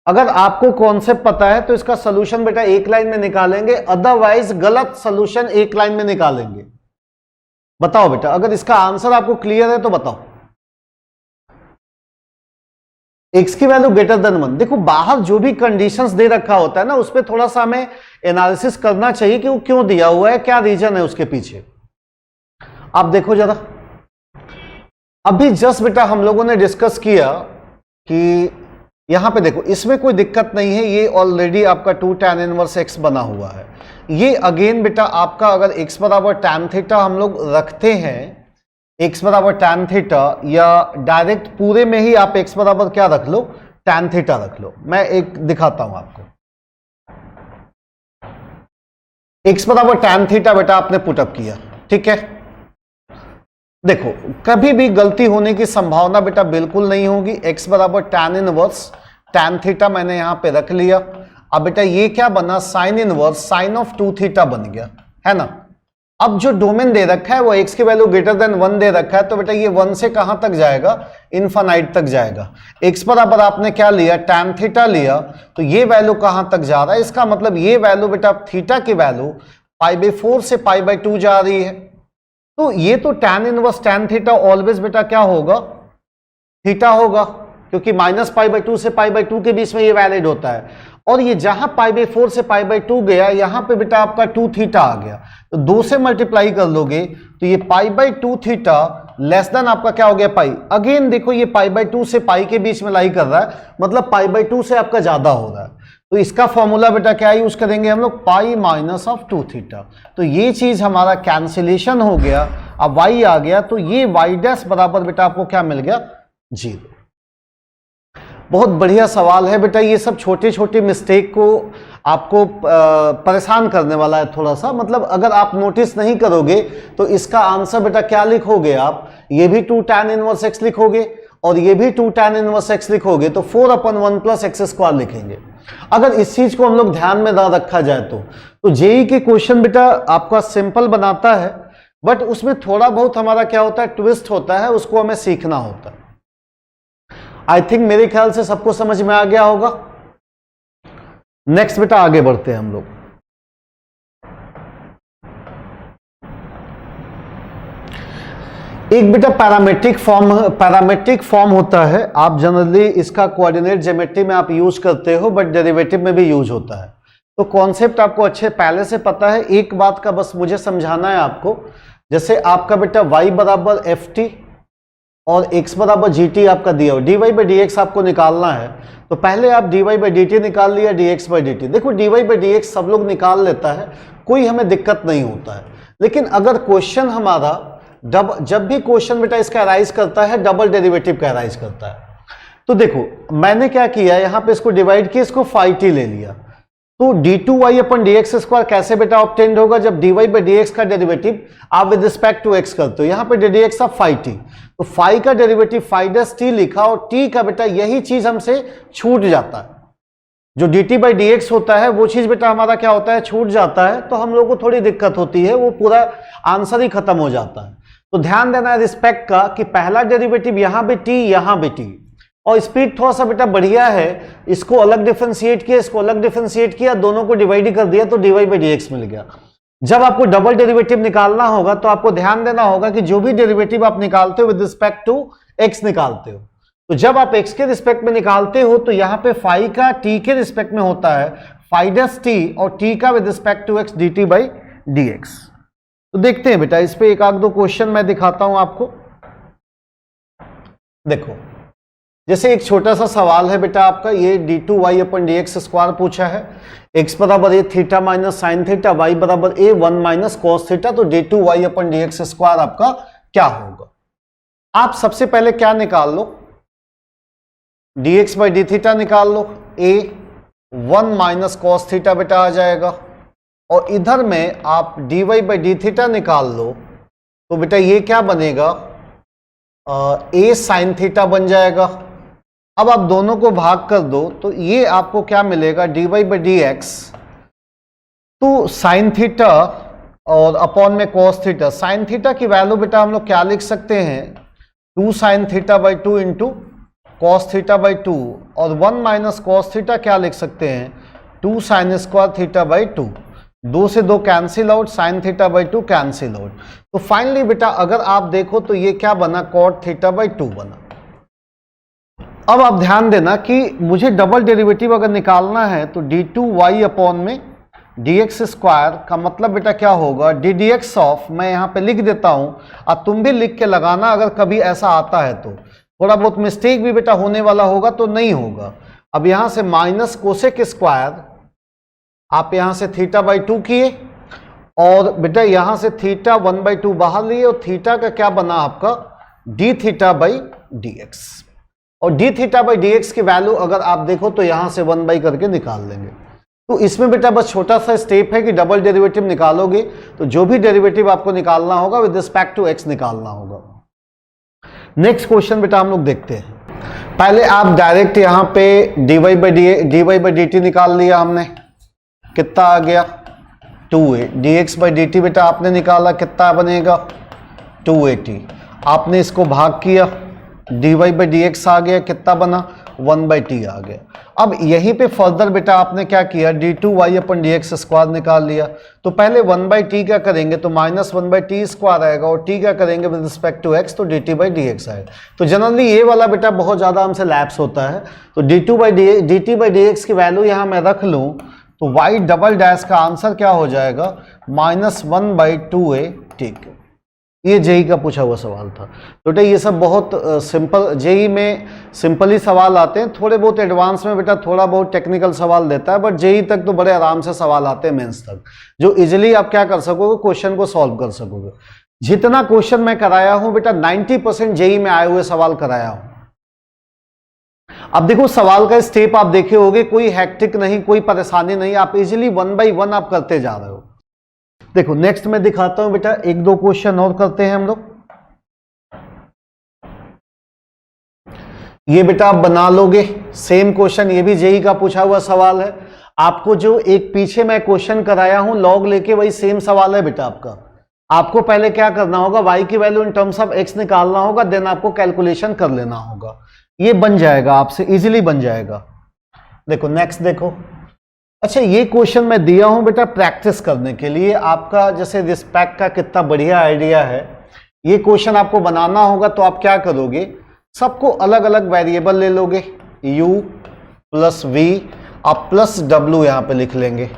अगर आपको कॉन्सेप्ट पता है तो इसका सोल्यूशन बेटा एक लाइन में निकालेंगे, अदरवाइज गलत सोल्यूशन एक लाइन में निकालेंगे। बताओ बेटा अगर इसका आंसर आपको क्लियर है तो बताओ। x की वैल्यू ग्रेटर देन 1, देखो बाहर जो भी कंडीशंस दे रखा होता है ना उस पर थोड़ा सा हमें एनालिसिस करना चाहिए कि वो क्यों दिया हुआ है, क्या रीजन है उसके पीछे। आप देखो जरा, अभी जस्ट बेटा हम लोगों ने डिस्कस किया कि यहां पे देखो इसमें कोई दिक्कत नहीं है, ये ऑलरेडी आपका 2 tan इनवर्स x बना हुआ है। ये अगेन बेटा आपका अगर x बराबर tan थीटा हम लोग रखते हैं, x बराबर tan थीटा, या डायरेक्ट पूरे में ही आप x बराबर क्या रख लो, tan थीटा रख लो। मैं एक दिखाता हूं आपको, x बराबर tan थीटा बेटा आपने पुटअप किया, ठीक है। देखो कभी भी गलती होने की संभावना बेटा बिल्कुल नहीं होगी। x बराबर tan इनवर्स tan थीटा मैंने यहां पे रख लिया। अब बेटा ये क्या बना, sign inverse sign of 2 theta बन गया, है ना। अब जो डोमेन दे रखा है वो x की वैल्यू ग्रेटर देन 1 दे रखा है, तो बेटा ये 1 से कहां तक जाएगा, इनफाइनाइट तक जाएगा। x बराबर आपने क्या लिया, tan थीटा लिया, तो ये वैल्यू कहां तक जा रहा है, इसका मतलब ये वैल्यू बेटा थीटा की वैल्यू π/4 से π/2 जा रही है। तो ये तो tan inverse tan theta always बेटा क्या होगा, थीटा होगा, क्योंकि -π/2 से π/2 के बीच में ये वैलिड होता है। और ये जहां π/4 से π/2 गया यहां पे बेटा आपका 2 थीटा आ गया, तो 2 से मल्टीप्लाई कर लोगे तो ये π/2 थीटा लेस देन आपका क्या हो गया, पाई। अगेन देखो ये π/2 से पाई के बीच में लाई कर रहा है, मतलब π/2 से आपका ज्यादा हो रहा है। तो इसका फॉर्मूला बेटा क्या यूज करेंगे हम लोग, π-2 थीटा। तो ये चीज हमारा कैंसिलेशन हो गया, अब y आ गया, तो ये y डैश बराबर बेटा आपको क्या मिल गया, 0। बहुत बढ़िया सवाल है बेटा, ये सब छोटे छोटे मिस्टेक को आपको परेशान करने वाला है थोड़ा सा। मतलब अगर आप नोटिस नहीं करोगे तो इसका आंसर बेटा क्या लिखोगे आप, ये भी 2 tan इनवर्स x लिखोगे और ये भी 2 tan इनवर्स x लिखोगे तो 4/1 प्लस एक्स स्क्वायर लिखेंगे। अगर इस चीज को हम लोग ध्यान में ना रखा जाए तो जेई के क्वेश्चन बेटा आपका सिंपल बनाता है, बट उसमें थोड़ा बहुत हमारा क्या होता है, ट्विस्ट होता है, उसको हमें सीखना होता है। आई थिंक मेरे ख्याल से सबको समझ में आ गया होगा। नेक्स्ट बेटा आगे बढ़ते हैं हम लोग। एक बेटा पैरामेट्रिक फॉर्म होता है, आप जनरली इसका कोऑर्डिनेट ज्योमेट्री में आप यूज करते हो, बट डेरिवेटिव में भी यूज होता है। तो कॉन्सेप्ट आपको अच्छे पहले से पता है। एक बात का बस मुझे समझाना है आपको, जैसे आपका बेटा y बराबर एफ टी और x बराबर जी टी आपका दिया हो, dy बाई डी एक्स आपको निकालना है, तो पहले आप dy बाई डी टी निकाल लिया, dx बाई डी टी। देखो dy बाई डी एक्स सब लोग निकाल लेता है, कोई हमें दिक्कत नहीं होता है। लेकिन अगर क्वेश्चन हमारा जब भी क्वेश्चन बेटा इसका अराइज करता है, डबल डेरिवेटिव का अराइज करता है, तो देखो मैंने क्या किया, यहां पे इसको डिवाइड किया, इसको फाई टी ले लिया। तो d2y अपन dx स्क्वायर कैसे बेटा ऑब्टेन्ड होगा, जब dy बाई डी एक्स का डेरिवेटिव आप विद रिस्पेक्ट टू x करते हो। यहां पे ddx ऑफ फाई टी, तो फाई का डेरिवेटिव फाई डस टी लिखा और t का बेटा यही चीज हमसे छूट जाता है। जो dt बाई डी एक्स होता है वो चीज बेटा हमारा क्या होता है, छूट जाता है, तो हम लोग को थोड़ी दिक्कत होती है, वो पूरा आंसर ही खत्म हो जाता है। तो ध्यान देना है रिस्पेक्ट का कि पहला डेरिवेटिव यहां भी t, यहां भी t, और स्पीड थोड़ा सा बेटा बढ़िया है, इसको अलग डिफरेंशिएट किया, इसको अलग डिफरेंशिएट किया, दोनों को डिवाइड कर दिया तो dy बाई डी एक्स मिल गया। जब आपको डबल डेरिवेटिव निकालना होगा तो आपको ध्यान देना होगा कि जो भी डेरिवेटिव आप निकालते हो विद रिस्पेक्ट टू x निकालते हो, तो जब आप x के रिस्पेक्ट में निकालते हो तो यहां पे फाई का t के रिस्पेक्ट में होता है फाई डस t और t का with respect to x dt by D x. तो देखते हैं बेटा, इस पे एक आध दो क्वेश्चन मैं दिखाता हूं आपको। देखो जैसे एक छोटा सा सवाल है बेटा आपका, ये d2y अपन dx स्क्वायर पूछा है, x बराबर a theta minus sine theta, y बराबर a 1 माइनस कॉस थीटा, तो d2y अपन dx स्क्वायर आपका क्या होगा। आप सबसे पहले क्या निकाल लो, dx बाई डी थीटा निकाल लो, a 1 माइनस कॉस थीटा बेटा आ जाएगा, और इधर में आप dy बाई डी थीटा निकाल लो, तो बेटा ये क्या बनेगा, a साइन थीटा बन जाएगा। अब आप दोनों को भाग कर दो तो ये आपको क्या मिलेगा, dy बाई डी एक्स, तो साइन थीटा और अपॉन में कॉस थीटा। साइन थीटा की वैल्यू बेटा हम लोग क्या लिख सकते हैं, 2 sine theta by 2 into cos theta by 2, और 1 माइनस कॉस थीटा क्या लिख सकते हैं, 2 साइन स्क्वायर थीटा बाई 2। 2 से 2 cancel out, sine theta by 2 cancel out. तो फाइनली बेटा अगर आप देखो तो ये क्या बना, कॉट थीटा बाई 2 बना। अब आप ध्यान देना कि मुझे डबल डेरिवेटिव अगर निकालना है तो d2y अपॉन में dx स्क्वायर का मतलब बेटा क्या होगा, ddx ऑफ, मैं यहां पे लिख देता हूं, अब तुम भी लिख के लगाना अगर कभी ऐसा आता है तो। थोड़ा बहुत मिस्टेक भी बेटा होने वाला होगा तो नहीं होगा। अब यहां से माइनस कोसेक स्क्वायर आप यहां से थीटा बाई 2 किए, और बेटा यहां से थीटा 1 बाई 2 बाहर लिए, और थीटा का क्या बना आपका, D theta by D X. और D theta by D X की वैल्यू अगर आप देखो तो यहां से 1 बाई करके निकाल लेंगे। तो इसमें बेटा बस छोटा सा स्टेप है कि डबल डेरिवेटिव निकालोगे तो जो भी डेरिवेटिव आपको निकालना होगा विद रिस्पेक्ट टू एक्स निकालना होगा। नेक्स्ट क्वेश्चन बेटा हम लोग देखते हैं। पहले आप डायरेक्ट यहां पे dy बाई डी टी निकाल लिया हमने, कितना आ गया 2a, dx by D T बेटा आपने निकाला, कितना बनेगा 2at। आपने इसको भाग किया, dy बाई डी एक्स आ गया, कितना बना 1 बाई टी आ गया। अब यहीं पे फर्दर बेटा आपने क्या किया, d2y अपन dx स्क्वायर निकाल लिया। तो पहले 1 बाई टी क्या करेंगे, तो माइनस 1 बाई टी स्क्वायर आएगा, और t क्या करेंगे विद रिस्पेक्ट टू x, तो dt बाई डी एक्स आएगा। तो जनरली ये वाला बेटा बहुत ज़्यादा हमसे लैप्स होता है। तो dt बाई डी एक्स की वैल्यू यहाँ मैं रख लूँ तो y डबल डैश का आंसर क्या हो जाएगा, -1 बाई 2a। ठीक है, ये जेई का पूछा हुआ सवाल था। तो बेटा ये सब बहुत सिंपल, जेई में सिंपल ही सवाल आते हैं, थोड़े बहुत एडवांस में बेटा थोड़ा बहुत टेक्निकल सवाल देता है, बट जेई तक तो बड़े आराम से सवाल आते हैं मेंस तक, जो इजीली आप क्या कर सकोगे, क्वेश्चन को सॉल्व कर सकोगे। जितना क्वेश्चन मैं कराया हूं बेटा 90% जेई में आए हुए सवाल कराया हूं। अब देखो सवाल का स्टेप आप देखे होगे, कोई हैक्टिक नहीं, कोई परेशानी नहीं, आप इजीली 1 बाई 1 आप करते जा रहे हो। देखो नेक्स्ट मैं दिखाता हूं बेटा, एक दो क्वेश्चन और करते हैं हम लोग। ये बेटा आप बना लोगे। सेम क्वेश्चन, ये भी जेई का पूछा हुआ सवाल है। आपको जो एक पीछे मैं क्वेश्चन कराया हूं लॉग लेके, वही सेम सवाल है बेटा आपका। आपको पहले क्या करना होगा, y की value in terms of x निकालना होगा, देन आपको कैलकुलेशन कर लेना होगा। ये बन जाएगा आपसे, इजीली बन जाएगा। देखो नेक्स्ट देखो। अच्छा, ये क्वेश्चन मैं दिया हूं बेटा प्रैक्टिस करने के लिए, आपका जैसे रिस्पेक्ट का कितना बढ़िया आइडिया है। ये क्वेश्चन आपको बनाना होगा तो आप क्या करोगे, सबको अलग अलग वेरिएबल ले लोगे, u प्लस v, आप प्लस w यहां पे लिख लेंगे।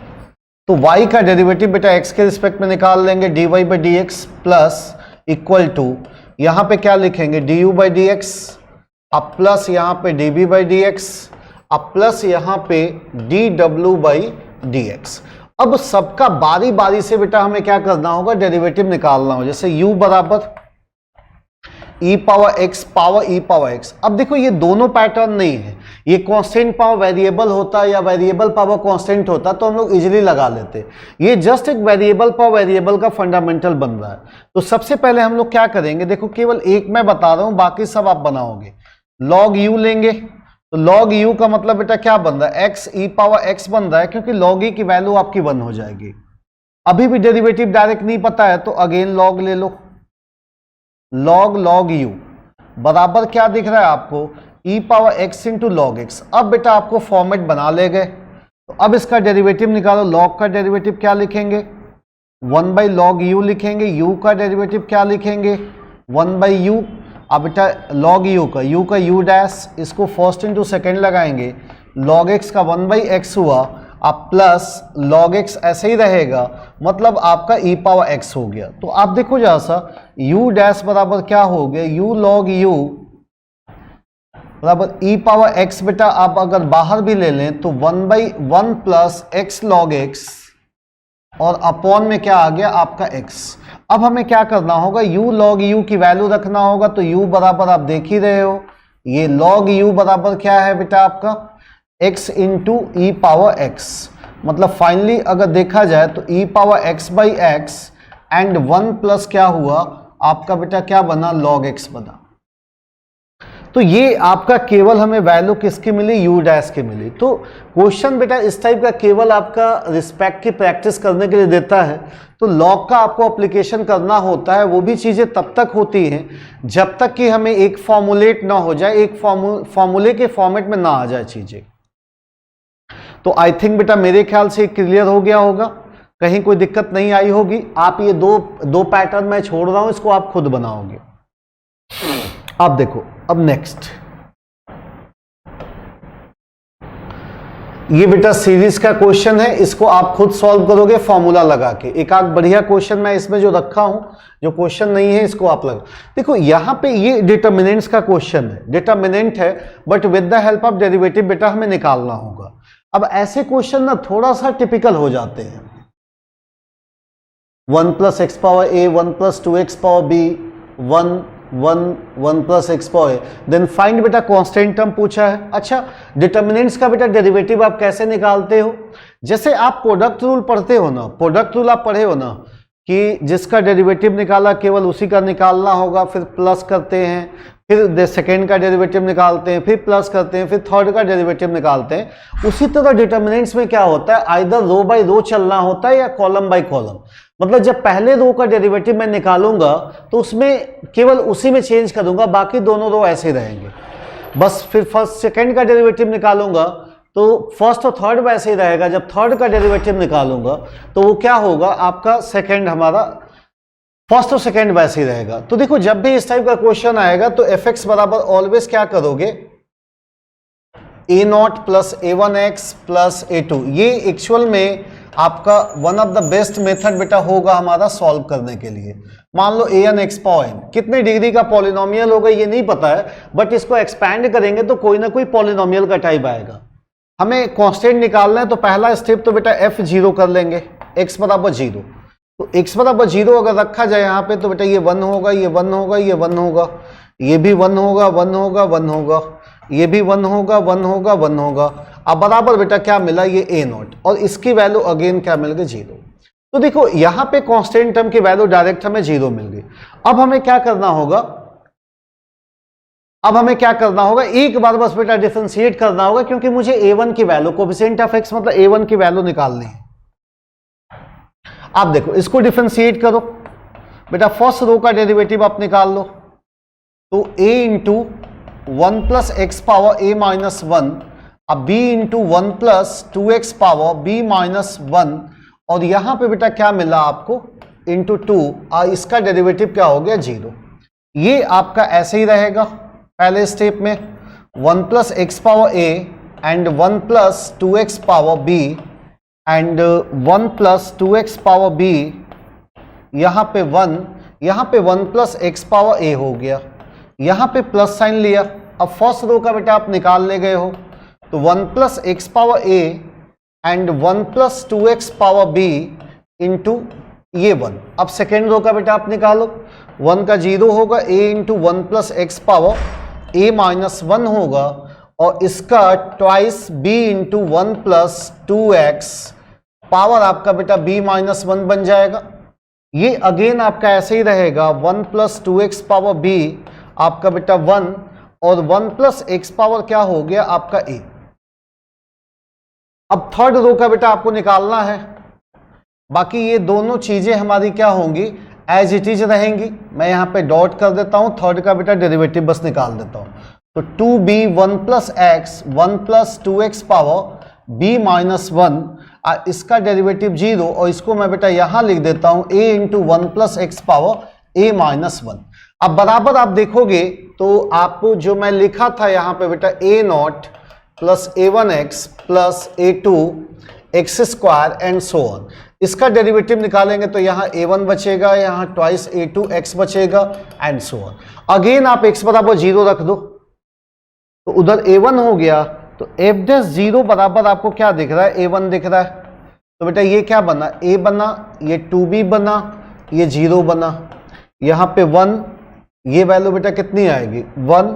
तो y का डेरिवेटिव बेटा x के रिस्पेक्ट में निकाल लेंगे, dy by D x plus equal to यहां पे क्या लिखेंगे, du बाई डी एक्स, अब प्लस यहां पे db बाई डी एक्स, अब प्लस यहां पे dw बाई डी एक्स। अब सबका बारी बारी से बेटा हमें क्या करना होगा, डेरिवेटिव निकालना हो। जैसे u बराबर e power x power e power x। अब देखो ये दोनों पैटर्न नहीं है, ये कांस्टेंट पावर वेरिएबल होता या वेरिएबल पावर कांस्टेंट होता तो हम लोग इजीली लगा लेते। ये जस्ट एक वेरिएबल पावर वेरिएबल का फंडामेंटल बन रहा है। तो सबसे पहले हम लोग क्या करेंगे, देखो केवल एक मैं बता रहा हूं, बाकी सब आप बनाओगे। log u लेंगे, तो log u का मतलब बेटा क्या बन रहा है, x e पावर x बन रहा है, क्योंकि log e की वैल्यू आपकी 1 हो जाएगी। अभी भी डेरिवेटिव डायरेक्ट नहीं पता है तो अगेन log ले लो, log u बराबर क्या दिख रहा है आपको, e power x into log x. अब बेटा आपको फॉर्मेट बना ले गए, तो अब इसका डेरिवेटिव निकालो। log का डेरिवेटिव क्या लिखेंगे, 1 बाई लॉग u लिखेंगे, u का डेरिवेटिव क्या लिखेंगे, 1 बाई u। अब बेटा log u का u डैश, इसको फर्स्ट इंटू सेकेंड लगाएंगे, log x का 1 बाई एक्स हुआ, अब प्लस log x ऐसे ही रहेगा, मतलब आपका e पावर x हो गया। तो आप देखो जरा सा, u डैश बराबर क्या हो गया, u log u बराबर e पावर x। बेटा आप अगर बाहर भी ले लें तो 1 by 1 plus x log x, और अपॉन में क्या आ गया आपका x। अब हमें क्या करना होगा, u log u की वैल्यू रखना होगा। तो u बराबर आप देख ही रहे हो, ये log u बराबर क्या है बेटा आपका, x इंटू ई पावर x। मतलब फाइनली अगर देखा जाए तो e power x by x and 1 plus क्या हुआ आपका बेटा, क्या बना, log x बना। तो ये आपका केवल हमें वैल्यू किसकी मिली, u डैश की मिली। तो क्वेश्चन बेटा इस टाइप का केवल आपका रिस्पेक्ट की प्रैक्टिस करने के लिए देता है। तो लॉग का आपको एप्लीकेशन करना होता है, वो भी चीज़ें तब तक होती हैं जब तक कि हमें एक फॉर्मुलेट ना हो जाए, एक फॉर्मूले के फॉर्मेट में ना आ जाए चीज़ें। तो आई थिंक बेटा मेरे ख्याल से क्लियर हो गया होगा, कहीं कोई दिक्कत नहीं आई होगी। आप ये दो पैटर्न मैं छोड़ रहा हूं, इसको आप खुद बनाओगे। आप देखो अब नेक्स्ट, ये बेटा सीरीज का क्वेश्चन है, इसको आप खुद सॉल्व करोगे फॉर्मूला लगा के। एक आध बढ़िया क्वेश्चन मैं इसमें जो रखा हूं, जो क्वेश्चन नहीं है इसको आप लगा। देखो यहां पे ये डिटर्मिनेंट्स का क्वेश्चन है, डिटर्मिनेंट है but with the help of derivative बेटा हमें निकालना होगा। अब ऐसे क्वेश्चन ना थोड़ा सा टिपिकल हो जाते हैं, 1 plus X power A, 1 plus 2x power B, 1 plus X power A, then find बेटा कांस्टेंट टर्म पूछा है। अच्छा, डिटर्मिनेंट्स का बेटा डेरिवेटिव आप कैसे निकालते हो, जैसे आप प्रोडक्ट रूल पढ़ते हो ना, प्रोडक्ट रूल आप पढ़े हो ना कि जिसका डेरिवेटिव निकाला केवल उसी का निकालना होगा, फिर प्लस करते हैं, फिर सेकेंड का डेरिवेटिव निकालते हैं, फिर प्लस करते हैं, फिर थर्ड का डेरिवेटिव निकालते हैं। उसी तरह डिटर्मिनेंट्स में क्या होता है, आइदर रो बाय रो चलना होता है या कॉलम बाय कॉलम। मतलब जब पहले रो का डेरिवेटिव मैं निकालूंगा तो उसमें केवल उसी में चेंज करूंगा, बाकी दोनों रो ऐसे रहेंगे बस। फिर फर्स्ट सेकेंड का डेरिवेटिव निकालूंगा तो फर्स्ट और थर्ड वैसे ही रहेगा। जब थर्ड का डेरिवेटिव निकालूंगा तो वो क्या होगा आपका, सेकेंड हमारा फर्स्ट और सेकेंड वैसे ही रहेगा। तो देखो जब भी इस टाइप का क्वेश्चन आएगा तो एफ एक्स बराबर ऑलवेज क्या करोगे, ए not plus a1x plus a2। ये एक्चुअल में आपका one of the best method बेटा होगा हमारा सॉल्व करने के लिए। मान लो an x पावर n कितने डिग्री का पॉलिनोमियल होगा ये नहीं पता है, बट इसको एक्सपैंड करेंगे तो कोई ना कोई पॉलिनोमियल का टाइप आएगा। हमें कांस्टेंट निकालना है तो पहला स्टेप तो बेटा f0 कर लेंगे, x बराबर 0। तो x बराबर 0 अगर रखा जाए यहाँ पे तो बेटा ये 1 होगा, ये 1 होगा, ये 1 होगा, ये भी 1 होगा, 1 होगा, 1 होगा, ये भी 1 होगा, 1 होगा, 1 होगा। अब बराबर बेटा क्या मिला, ये a नॉट, और इसकी वैल्यू अगेन क्या मिल गई, 0। तो देखो यहाँ पे कांस्टेंट टर्म की वैल्यू डायरेक्ट हमें 0 मिल गई। अब हमें क्या करना होगा, अब हमें क्या करना होगा, एक बार बस बेटा डिफरेंशिएट करना होगा, क्योंकि मुझे a1 की वैल्यू, कोएफिशिएंट ऑफ x मतलब a1 की वैल्यू निकालनी है। आप देखो इसको डिफरेंशिएट करो बेटा, फर्स्ट रो का डेरिवेटिव आप निकाल लो, तो a into 1 plus X power a minus 1, अब b into 1 plus 2x power b minus 1, और यहां पे बेटा क्या मिला आपको इंटू 2, और इसका डेरिवेटिव क्या हो गया 0। ये आपका ऐसे ही रहेगा पहले स्टेप में, 1 plus X power a and 1 plus 2x power b and 1 plus 2x power b, यहां पे 1, यहां पे 1 प्लस एक्स पावर a हो गया, यहां पे प्लस साइन लिया। अब फर्स्ट रो का बेटा आप निकाल ले गए हो, तो 1 plus X power a and 1 plus 2x power b into ये 1। अब सेकेंड रो का बेटा आप निकालो, 1 का 0 होगा, a into 1 plus X power a minus 1 होगा, और इसका twice b into 1 plus 2x power आपका बेटा b माइनस 1 बन जाएगा। ये अगेन आपका ऐसे ही रहेगा, 1 प्लस 2x पावर b आपका बेटा 1, और 1 प्लस x पावर क्या हो गया आपका a। अब थर्ड रो का बेटा आपको निकालना है, बाकी ये दोनों चीजें हमारी क्या होंगी, एज इट इज रहेंगी। मैं यहां पे डॉट कर देता हूं, थर्ड का बेटा डेरिवेटिव बस निकाल देता हूं, तो 2b 1 plus x 1 plus 2x power b minus 1, इसका डेरिवेटिव 0, और इसको मैं बेटा यहां लिख देता हूं a into 1 plus X power a minus 1। अब बराबर आप देखोगे तो आपको जो मैं लिखा था यहां पे बेटा a not plus a1x plus a2 x square and so on, इसका डेरिवेटिव निकालेंगे तो यहाँ a1 बचेगा, यहाँ ट्वाइस a2x बचेगा एंड सो ऑन। अगेन आप x बराबर 0 रख दो, तो उधर a1 हो गया, तो f डैश 0 बराबर आपको क्या दिख रहा है, a1 दिख रहा है। तो बेटा ये क्या बना, a बना, ये 2b बना, ये 0 बना, यहाँ पे 1, ये वैल्यू बेटा कितनी आएगी 1,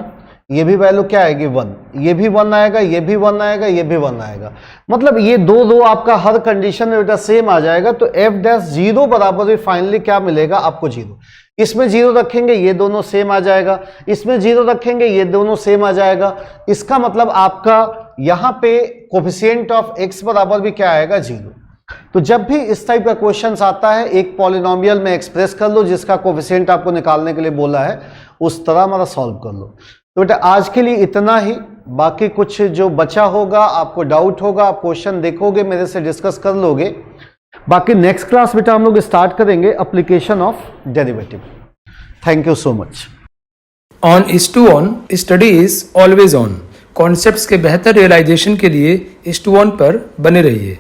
ये भी वैल्यू क्या आएगी 1, ये भी 1 आएगा, ये भी 1 आएगा, ये भी 1 आएगा, मतलब ये दो रो आपका हर कंडीशन में बेटा सेम आ जाएगा। तो f डैश 0 बराबर भी फाइनली क्या मिलेगा आपको 0। इसमें 0 रखेंगे ये दोनों सेम आ जाएगा, इसमें 0 रखेंगे ये दोनों सेम आ जाएगा। इसका मतलब आपका यहाँ पे कोफिशिएंट ऑफ x बराबर भी क्या आएगा 0। तो जब भी इस टाइप का क्वेश्चन आता है, एक पॉलिनोमियल में एक्सप्रेस कर लो जिसका कोफिशिएंट आपको निकालने के लिए बोला है, उस तरह हमारा सॉल्व कर लो। तो बेटा आज के लिए इतना ही, बाकी कुछ जो बचा होगा, आपको डाउट होगा, आप क्वेश्चन देखोगे, मेरे से डिस्कस कर लोगे। बाकी नेक्स्ट क्लास बेटा हम लोग स्टार्ट करेंगे application of derivative. Thank you so much. On IS2ON study is always on. Concepts के बेहतर रियलाइजेशन के लिए IS2ON पर बने रहिए।